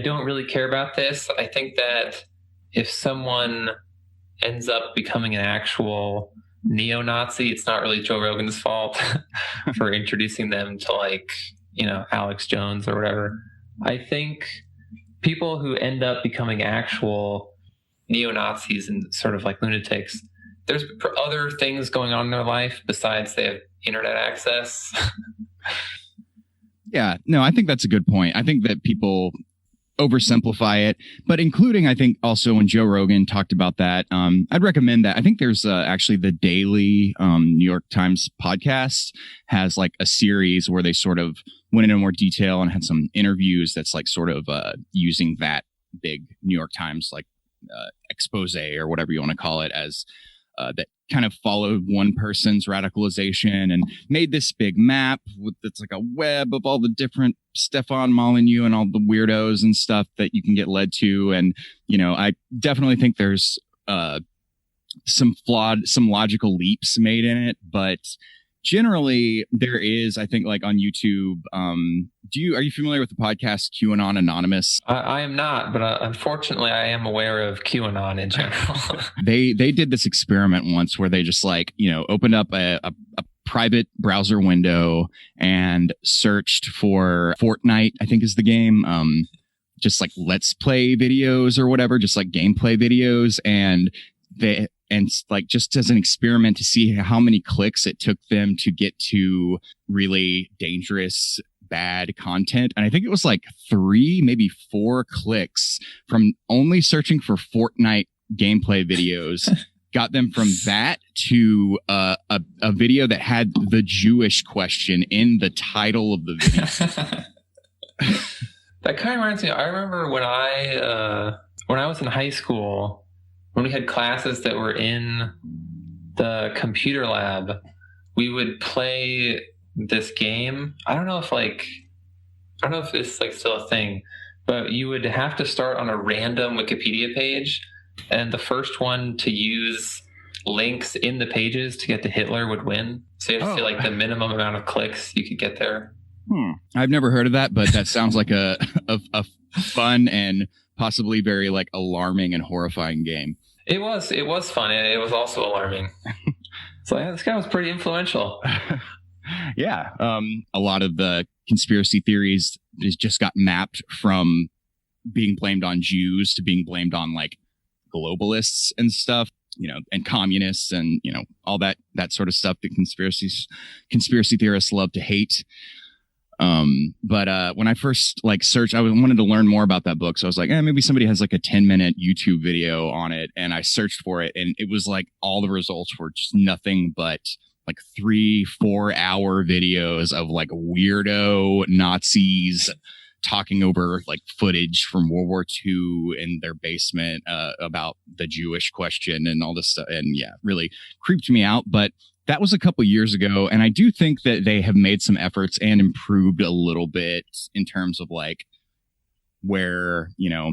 don't really care about this. I think that if someone ends up becoming an actual neo-Nazi, it's not really Joe Rogan's fault for introducing them to like, Alex Jones or whatever. I think people who end up becoming actual neo-Nazis and sort of like lunatics, there's other things going on in their life besides they have internet access. Yeah, no, I think that's a good point. I think that people oversimplify it, but including, I think also when Joe Rogan talked about that, I'd recommend that. I think there's actually the daily New York Times podcast has like a series where they sort of went into more detail and had some interviews that's like sort of using that big New York Times like expose or whatever you want to call it as that kind of followed one person's radicalization and made this big map that's like a web of all the different Stefan Molyneux and all the weirdos and stuff that you can get led to. And, I definitely think there's some logical leaps made in it, but generally there is, I think, like on YouTube. Are you familiar with the podcast QAnon Anonymous? I am not, but unfortunately I am aware of QAnon in general. They did this experiment once where they just like, opened up a private browser window and searched for Fortnite, I think is the game. Just like let's play videos or whatever, just like gameplay videos. And like just as an experiment to see how many clicks it took them to get to really dangerous, bad content. And I think it was like 3, maybe 4 clicks from only searching for Fortnite gameplay videos. Got them from that to a video that had the Jewish question in the title of the video. That kind of reminds me. I remember when I was in high school, when we had classes that were in the computer lab, we would play this game. I don't know if it's like still a thing, but you would have to start on a random Wikipedia page, and the first one to use links in the pages to get to Hitler would win. So you have to see like the minimum amount of clicks you could get there. I've never heard of that, but that sounds like a fun and possibly very like alarming and horrifying game. It was fun, and it was also alarming. So yeah, this guy was pretty influential. Yeah. A lot of the conspiracy theories just got mapped from being blamed on Jews to being blamed on like globalists and stuff, and communists and, all that sort of stuff that conspiracy theorists love to hate. But when I first like searched, I wanted to learn more about that book. So I was like, maybe somebody has like a 10-minute YouTube video on it. And I searched for it, and it was like all the results were just nothing but like 3-4 hour videos of like weirdo Nazis talking over like footage from World War II in their basement about the Jewish question and all this stuff. And yeah, really creeped me out. But that was a couple years ago. And I do think that they have made some efforts and improved a little bit in terms of like where, you know,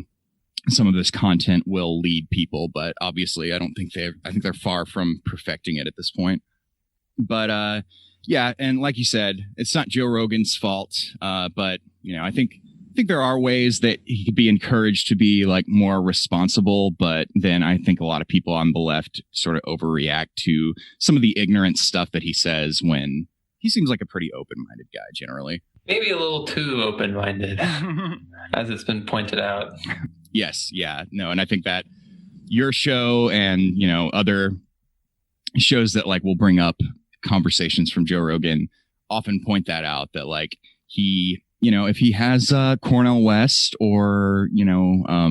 some of this content will lead people. But obviously, I think they're far from perfecting it at this point. But yeah, and like you said, it's not Joe Rogan's fault. But, you know, I think there are ways that he could be encouraged to be like more responsible. But then I think a lot of people on the left sort of overreact to some of the ignorant stuff that he says when he seems like a pretty open-minded guy generally. Maybe a little too open-minded, as it's been pointed out. Yes. Yeah. No. And I think that your show and, you know, other shows that like will bring up conversations from Joe Rogan often point that out, that like he, you know, if he has Cornel West or, you know,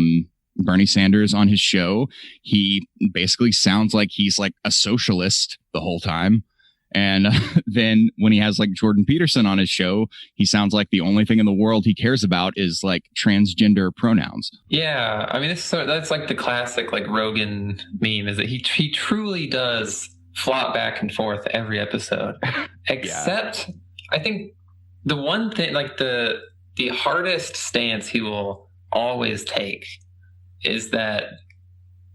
Bernie Sanders on his show, he basically sounds like he's like a socialist the whole time. And then when he has like Jordan Peterson on his show, he sounds like the only thing in the world he cares about is like transgender pronouns. Yeah, I mean, that's like the classic like Rogan meme, is that he truly does flop back and forth every episode. Except, yeah. I think the one thing, like the hardest stance he will always take is that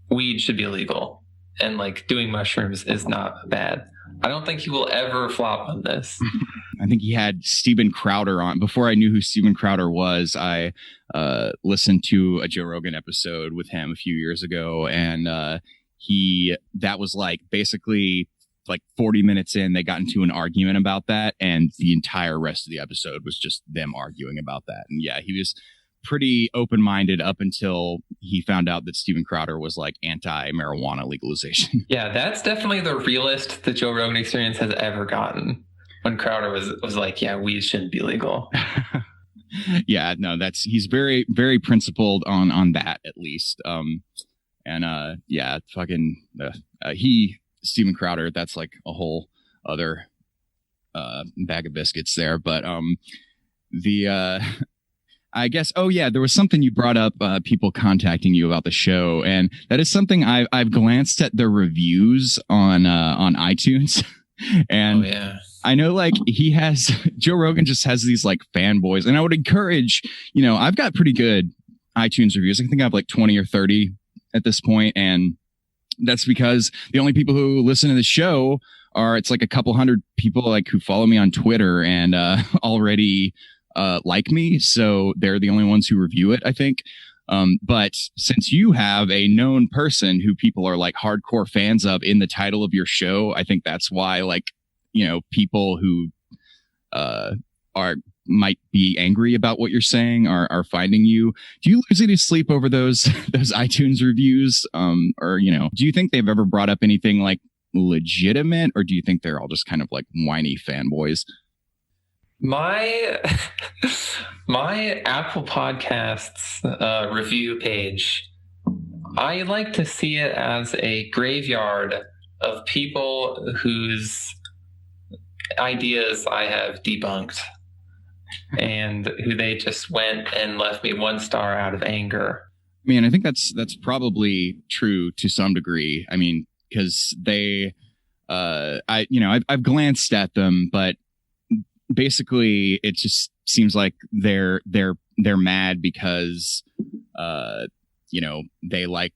weed should be illegal and like doing mushrooms is not bad. I don't think he will ever flop on this. I think he had Steven Crowder on. Before I knew who Steven Crowder was, I listened to a Joe Rogan episode with him a few years ago. And that was like basically like 40 minutes in, they got into an argument about that. And the entire rest of the episode was just them arguing about that. And yeah, he was pretty open-minded up until he found out that Steven Crowder was like anti-marijuana legalization. Yeah, that's definitely the realest the Joe Rogan Experience has ever gotten. When Crowder was like, yeah, weed shouldn't be legal. Yeah, no, he's very, very principled on that at least. Yeah, fucking Steven Crowder, that's like a whole other bag of biscuits there. But I guess, oh yeah, there was something you brought up, people contacting you about the show, and that is something I've glanced at the reviews on iTunes, and yeah. I know like Joe Rogan just has these like fanboys, and I would encourage, you know, I've got pretty good iTunes reviews. I think I have like 20 or 30 at this point, and that's because the only people who listen to the show it's like a couple hundred people like who follow me on Twitter and already like me, so they're the only ones who review it, I think. But since you have a known person who people are like hardcore fans of in the title of your show, I think that's why, like, you know, people who might be angry about what you're saying are finding you. Do you lose any sleep over those iTunes reviews? Or, you know, do you think they've ever brought up anything like legitimate, or do you think they're all just kind of like whiny fanboys? My Apple Podcasts review page, I like to see it as a graveyard of people whose ideas I have debunked and who they just went and left me 1 star out of anger. I mean, I think that's probably true to some degree. I mean, because I've glanced at them, but basically it just seems like they're mad because you know, they like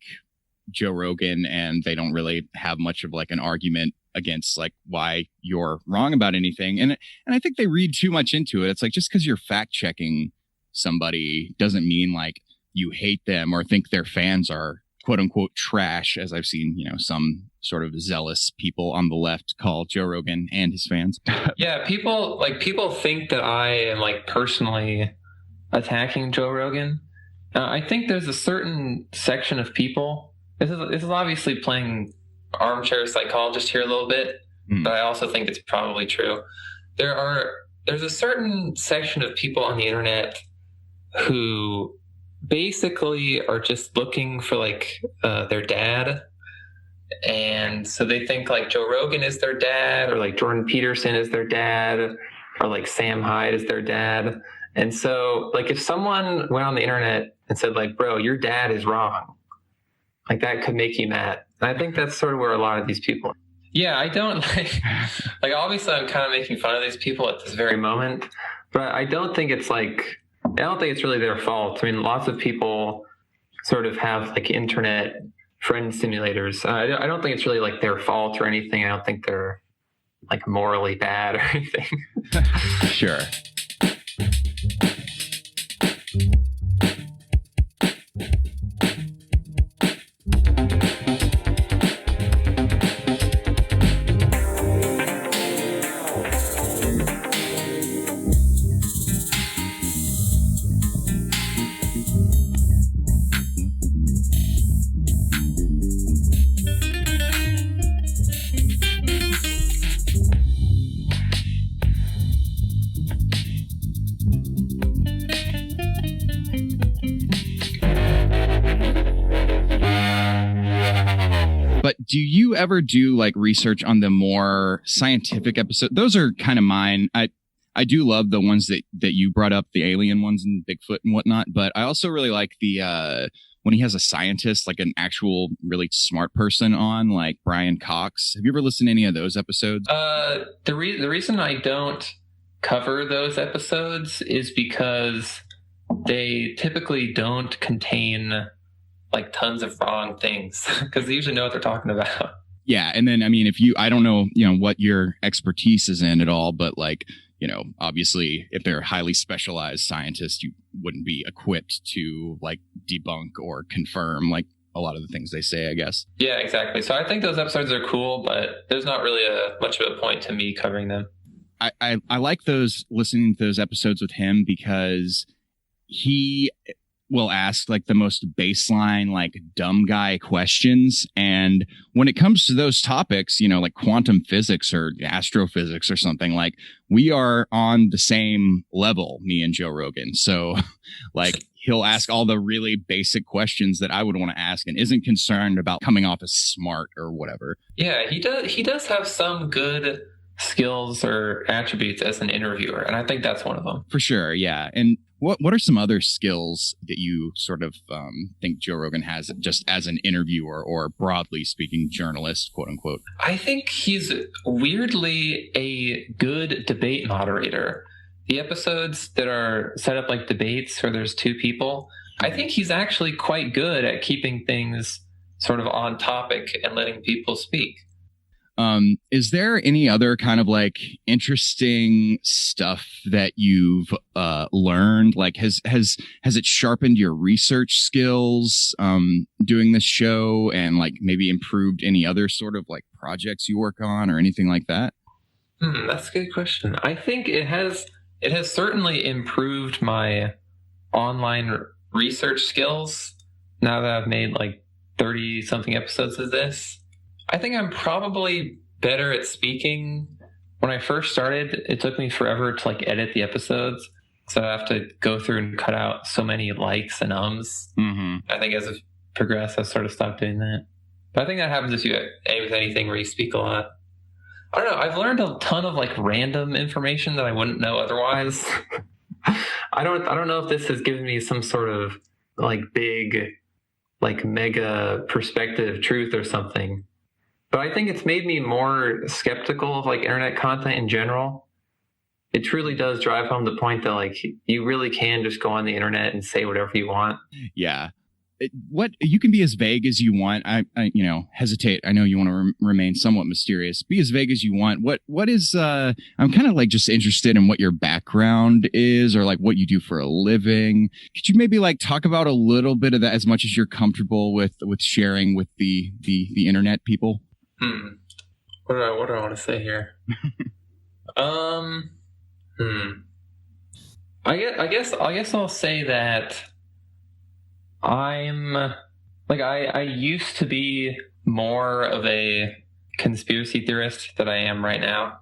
Joe Rogan and they don't really have much of like an argument against like why you're wrong about anything, and I think they read too much into it. It's like, just because you're fact checking somebody doesn't mean like you hate them or think their fans are quote unquote trash, as I've seen, you know, some sort of zealous people on the left call Joe Rogan and his fans. Yeah, people think that I am like personally attacking Joe Rogan. I think there's a certain section of people. This is obviously playing armchair psychologist here a little bit, but I also think it's probably true. There's a certain section of people on the internet who basically are just looking for like their dad. And so they think like Joe Rogan is their dad, or like Jordan Peterson is their dad, or like Sam Hyde is their dad. And so like if someone went on the internet and said like, bro, your dad is wrong, like that could make you mad. And I think that's sort of where a lot of these people are. Yeah, I don't like obviously I'm kind of making fun of these people at this very moment, but I don't think it's really their fault. I mean, lots of people sort of have like internet friend simulators. I don't think it's really like their fault or anything. I don't think they're like morally bad or anything. Sure. But do you ever do like research on the more scientific episode? Those are kind of mine. I do love the ones that you brought up, the alien ones and Bigfoot and whatnot. But I also really like the when he has a scientist, like an actual really smart person on, like Brian Cox. Have you ever listened to any of those episodes? The reason I don't cover those episodes is because they typically don't contain like tons of wrong things because they usually know what they're talking about. Yeah. And then, I mean, I don't know, what your expertise is in at all, but like, obviously if they're highly specialized scientists, you wouldn't be equipped to like debunk or confirm like a lot of the things they say, I guess. Yeah, exactly. So I think those episodes are cool, but there's not really much of a point to me covering them. I like listening to those episodes with him because he will ask like the most baseline, like dumb guy questions. And when it comes to those topics, like quantum physics or astrophysics or something, like we are on the same level, me and Joe Rogan. So like he'll ask all the really basic questions that I would want to ask and isn't concerned about coming off as smart or whatever. Yeah, he does have some good skills or attributes as an interviewer, and I think that's one of them. For sure, yeah. And what are some other skills that you sort of think Joe Rogan has just as an interviewer or broadly speaking journalist, quote unquote? I think he's weirdly a good debate moderator. The episodes that are set up like debates where there's two people, I think he's actually quite good at keeping things sort of on topic and letting people speak. Is there any other kind of like interesting stuff that you've learned? Like has it sharpened your research skills doing this show and like maybe improved any other sort of like projects you work on or anything like that? That's a good question. I think it has certainly improved my online research skills now that I've made like 30 something episodes of this. I think I'm probably better at speaking. When I first started, it took me forever to like edit the episodes. So I have to go through and cut out so many likes and ums. Mm-hmm. I think as I've progressed, I've sort of stopped doing that. But I think that happens with anything where you speak a lot. I don't know. I've learned a ton of like random information that I wouldn't know otherwise. I don't know if this has given me some sort of like big, like mega perspective truth or something. But I think it's made me more skeptical of like internet content in general. It truly does drive home the point that like you really can just go on the internet and say whatever you want. Yeah. What you can be as vague as you want. I hesitate. I know you want to remain somewhat mysterious. Be as vague as you want. What is I'm kind of like just interested in what your background is or like what you do for a living. Could you maybe like talk about a little bit of that as much as you're comfortable with sharing with the internet people? What do I want to say here? I guess I'll say that I'm like I used to be more of a conspiracy theorist than I am right now.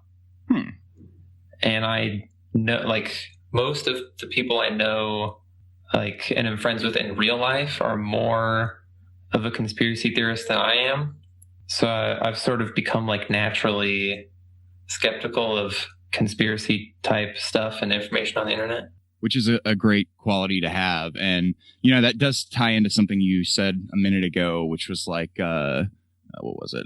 And I know like most of the people I know like and am friends with in real life are more of a conspiracy theorist than I am. So I've sort of become like naturally skeptical of conspiracy type stuff and information on the internet. Which is a great quality to have. And, that does tie into something you said a minute ago, which was like, what was it?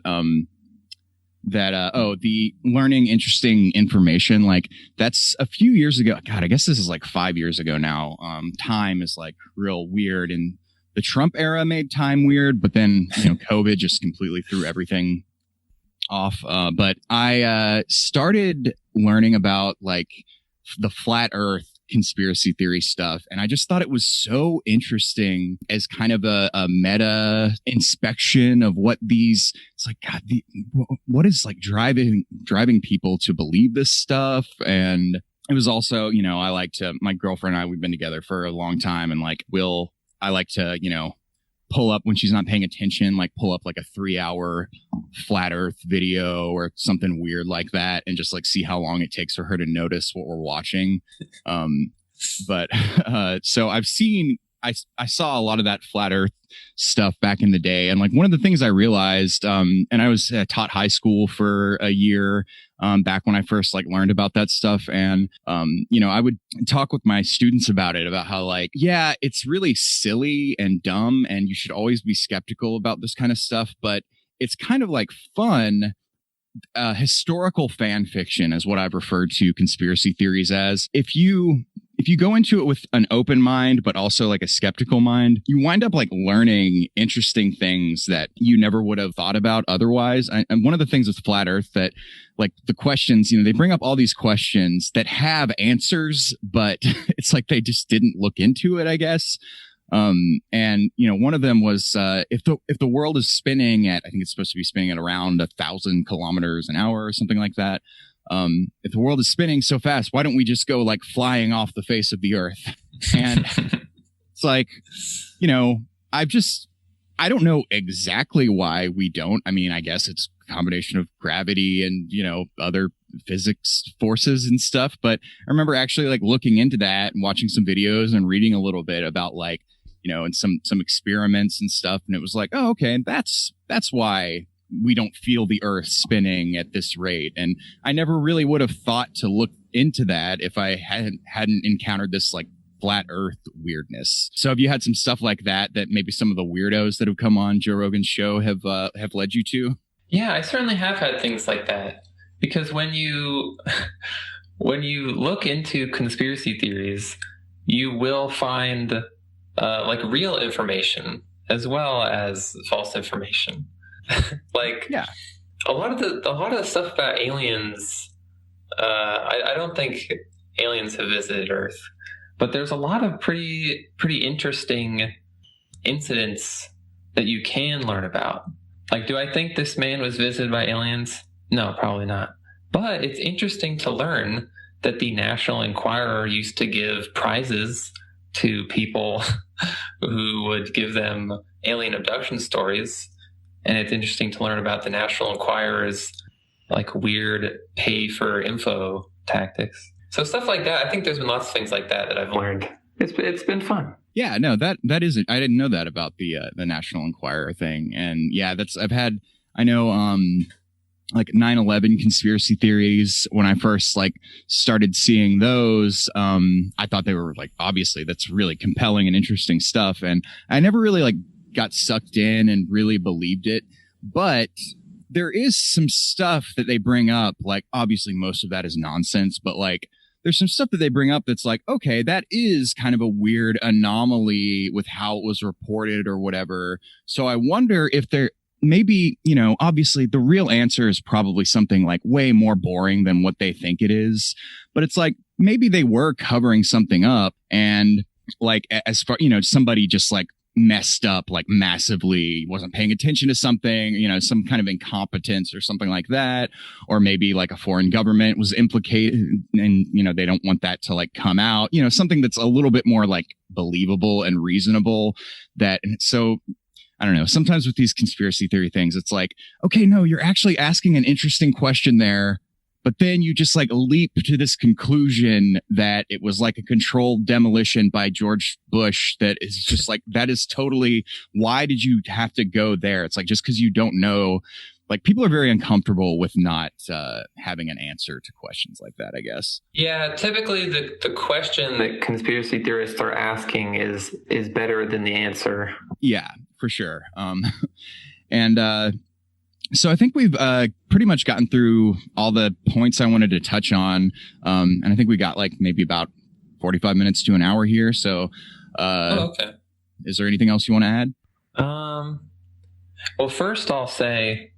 that the learning interesting information, like that's a few years ago. God, I guess this is like 5 years ago now. Time is like real weird, and the Trump era made time weird, but then COVID just completely threw everything off. But I started learning about like the flat Earth conspiracy theory stuff, and I just thought it was so interesting as kind of a meta inspection of what these, it's like, God, what is like driving people to believe this stuff. And it was also, I like to, my girlfriend and I, we've been together for a long time, and like I like to pull up when she's not paying attention, like pull up like a 3-hour flat Earth video or something weird like that, and just like see how long it takes for her to notice what we're watching. So I saw a lot of that flat Earth stuff back in the day. And like one of the things I realized, and I was taught high school for a year, back when I first like learned about that stuff. And, I would talk with my students about it, about how like, yeah, it's really silly and dumb, and you should always be skeptical about this kind of stuff, but it's kind of like fun. Historical fan fiction is what I've referred to conspiracy theories as. If you go into it with an open mind, but also like a skeptical mind, you wind up like learning interesting things that you never would have thought about otherwise. And one of the things with flat Earth that like the questions, they bring up all these questions that have answers, but it's like they just didn't look into it, I guess. And one of them was, if the world is spinning at, I think it's supposed to be spinning at around 1,000 kilometers an hour or something like that. If the world is spinning so fast, why don't we just go like flying off the face of the earth? And it's like, I don't know exactly why we don't. I mean, I guess it's a combination of gravity and, other physics forces and stuff. But I remember actually like looking into that and watching some videos and reading a little bit about like, and some experiments and stuff. And it was like, oh, okay. And that's why we don't feel the earth spinning at this rate. And I never really would have thought to look into that if I hadn't encountered this like flat earth weirdness. So have you had some stuff like that maybe some of the weirdos that have come on Joe Rogan's show have led you to? Yeah, I certainly have had things like that, because when you look into conspiracy theories, you will find like real information as well as false information. Like, yeah, a lot of the stuff about aliens, I don't think aliens have visited Earth, but there's a lot of pretty interesting incidents that you can learn about. Like, do I think this man was visited by aliens? No, probably not. But it's interesting to learn that the National Enquirer used to give prizes to people who would give them alien abduction stories. And it's interesting to learn about the National Enquirer's like weird pay for info tactics. So stuff like that. I think there's been lots of things like that I've learned. It's been fun. Yeah, no, that isn't. I didn't know that about the National Enquirer thing. And yeah, I know like 9/11 conspiracy theories. When I first like started seeing those, I thought they were like, obviously that's really compelling and interesting stuff. And I never really like got sucked in and really believed it. But there is some stuff that they bring up, like obviously most of that is nonsense, but like there's some stuff that they bring up that's like, okay, that is kind of a weird anomaly with how it was reported or whatever. So I wonder if there maybe, obviously the real answer is probably something like way more boring than what they think it is. But it's like maybe they were covering something up, and like as far, somebody just like messed up like massively, wasn't paying attention to something, some kind of incompetence or something like that. Or maybe like a foreign government was implicated and, they don't want that to like come out, something that's a little bit more like believable and reasonable. So I don't know, sometimes with these conspiracy theory things, it's like, okay, no, you're actually asking an interesting question there. But then you just like leap to this conclusion that it was like a controlled demolition by George Bush. That is just like, that is totally, why did you have to go there? It's like, just because you don't know, like people are very uncomfortable with not having an answer to questions like that, I guess. Yeah, typically the question that conspiracy theorists are asking is better than the answer. Yeah, for sure. And So I think we've pretty much gotten through all the points I wanted to touch on. And I think we got like maybe about 45 minutes to an hour here. So okay. Is there anything else you want to add? Well, first I'll say,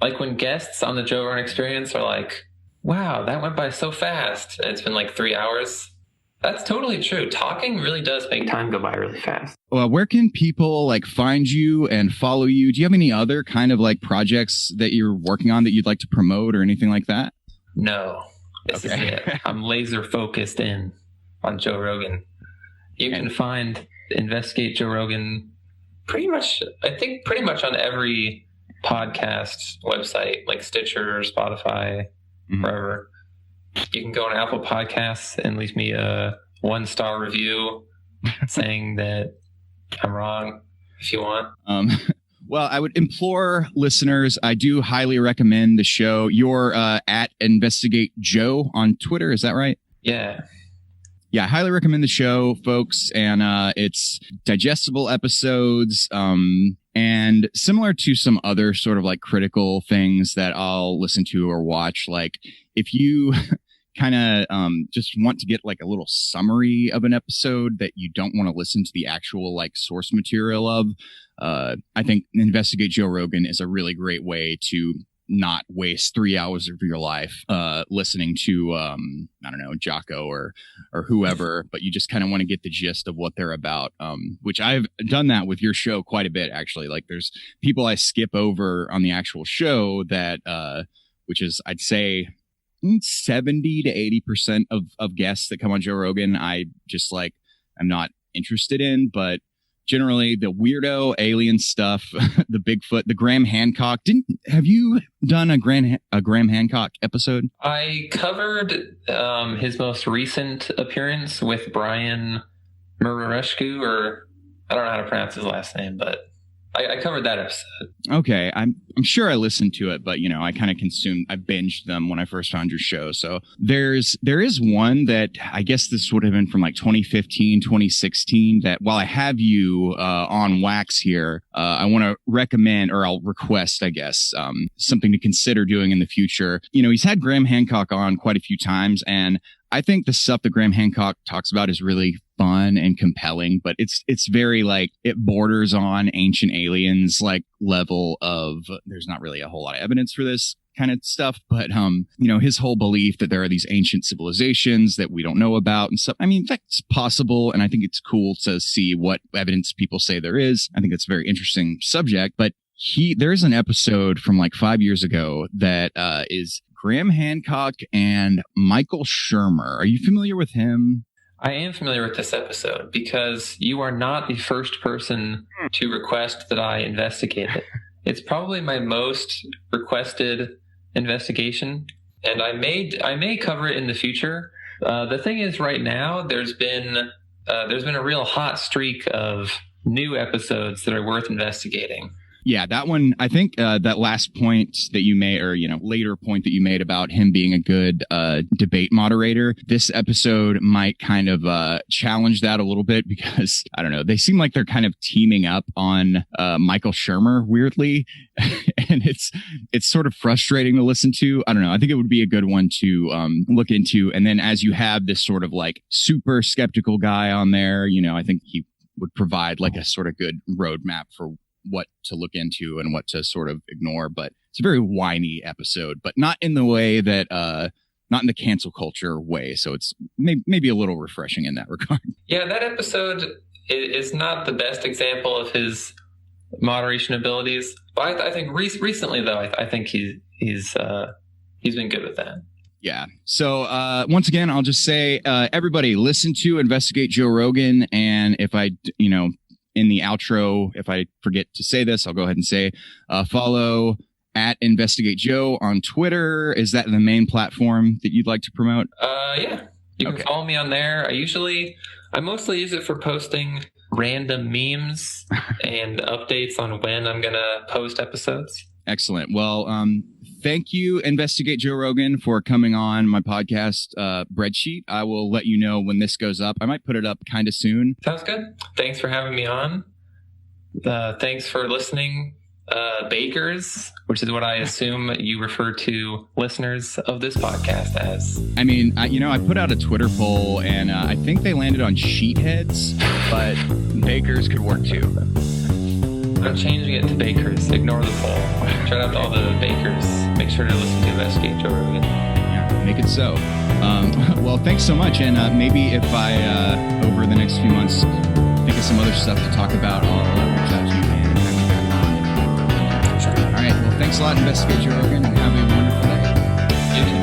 like when guests on the Joe Rogan Experience are like, wow, that went by so fast. And it's been like 3 hours. That's totally true. Talking really does make time go by really fast. Where can people like find you and follow you? Do you have any other kind of like projects that you're working on that you'd like to promote or anything like that? No, this is it. I'm laser focused in on Joe Rogan. You can find Investigate Joe Rogan pretty much on every podcast website, like Stitcher, Spotify, wherever. You can go on Apple Podcasts and leave me a 1-star review saying that I'm wrong if you want. Well, I would implore listeners, I do highly recommend the show. You're at Investigate Joe on Twitter. Is that right? Yeah. Yeah, I highly recommend the show, folks. And it's digestible episodes. And similar to some other sort of like critical things that I'll listen to or watch, like if you kind of just want to get like a little summary of an episode that you don't want to listen to the actual like source material of, I think Investigate Joe Rogan is a really great way to not waste 3 hours of your life listening to I don't know, Jocko or whoever, but you just kind of want to get the gist of what they're about, which I've done that with your show quite a bit, actually. Like there's people I skip over on the actual show that which is, I'd say, 70 to 80% of guests that come on Joe Rogan I just like I'm not interested in, but generally the weirdo alien stuff, the Bigfoot, the Graham Hancock. Have you done a Graham Hancock episode? I covered his most recent appearance with Brian Murareshku, or I don't know how to pronounce his last name, but I covered that episode. Okay, I'm sure I listened to it, but I kind of I binged them when I first found your show. So there is one that I guess this would have been from like 2015, 2016. That while I have you on wax here, I want to recommend, or I'll request, I guess, something to consider doing in the future. He's had Graham Hancock on quite a few times, and I think the stuff that Graham Hancock talks about is really fun and compelling, but it's very like it borders on Ancient Aliens like level of, there's not really a whole lot of evidence for this kind of stuff, but his whole belief that there are these ancient civilizations that we don't know about and stuff. I mean, that's possible, and I think it's cool to see what evidence people say there is. I think it's a very interesting subject, but there's an episode from like 5 years ago that is Graham Hancock and Michael Shermer. Are you familiar with him? I am familiar with this episode because you are not the first person to request that I investigate it. It's probably my most requested investigation, and I may cover it in the future. The thing is, right now there's been a real hot streak of new episodes that are worth investigating. Yeah, that one, I think that last point that you made, or, later point that you made about him being a good debate moderator, this episode might kind of challenge that a little bit because, I don't know, they seem like they're kind of teaming up on Michael Shermer, weirdly. And it's sort of frustrating to listen to. I don't know. I think it would be a good one to look into. And then as you have this sort of like super skeptical guy on there, I think he would provide like a sort of good roadmap for what to look into and what to sort of ignore. But it's a very whiny episode, but not in the way that not in the cancel culture way. So it's maybe a little refreshing in that regard. Yeah, that episode is not the best example of his moderation abilities, but I think recently though, I think he's been good with that. Yeah. So once again, I'll just say, everybody listen to Investigate Joe Rogan. And if I, in the outro, if I forget to say this, I'll go ahead and say, follow at Investigate Joe on Twitter. Is that the main platform that you'd like to promote? Yeah. You can follow me on there. I mostly use it for posting random memes and updates on when I'm going to post episodes. Excellent. Well, thank you, Investigate Joe Rogan, for coming on my podcast, Breadsheet. I will let you know when this goes up. I might put it up kind of soon. Sounds good. Thanks for having me on. Thanks for listening. bakers, which is what I assume you refer to listeners of this podcast as. I mean, I put out a Twitter poll, and I think they landed on sheetheads, but bakers could work too. I'm changing it to bakers. Ignore the poll. Shout out to all the bakers. Make sure to listen to Investigate Joe Rogan. Yeah, make it so. Well, thanks so much. And maybe if I, over the next few months, think of some other stuff to talk about, I'll reach out to you and have you back on. Sure. All right. Well, thanks a lot, Investigate Joe Rogan, and have a wonderful day. You too.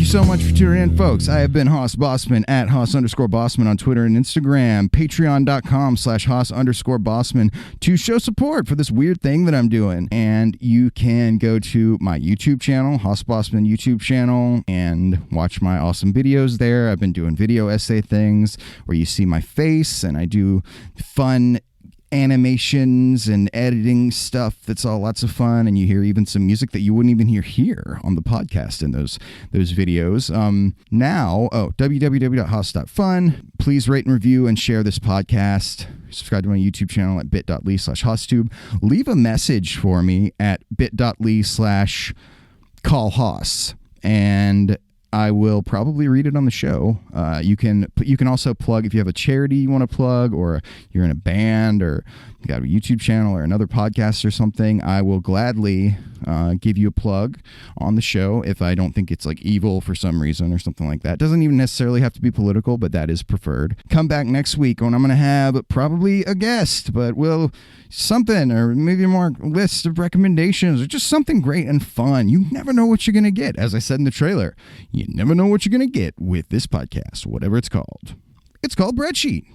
So much for tuning in, folks. I have been Hoss Bossman at Hoss_Bossman on Twitter and Instagram, patreon.com/Hoss_Bossman to show support for this weird thing that I'm doing. And you can go to my YouTube channel, Hoss Bossman YouTube channel, and watch my awesome videos there. I've been doing video essay things where you see my face and I do fun animations and editing stuff that's all lots of fun, and you hear even some music that you wouldn't even hear here on the podcast in those videos. www.hoss.fun. Please rate and review and share this podcast. Subscribe to my YouTube channel at bit.ly/HossTube. Leave a message for me at bit.ly/callHoss, and I will probably read it on the show. You can also plug if you have a charity you want to plug, or you're in a band, or you got a YouTube channel or another podcast or something. I will gladly give you a plug on the show if I don't think it's like evil for some reason or something like that. Doesn't even necessarily have to be political, but that is preferred. Come back next week when I'm going to have probably a guest, but something, or maybe a more list of recommendations, or just something great and fun. You never know what you're going to get. As I said in the trailer, you never know what you're going to get with this podcast, whatever it's called. It's called Breadsheet.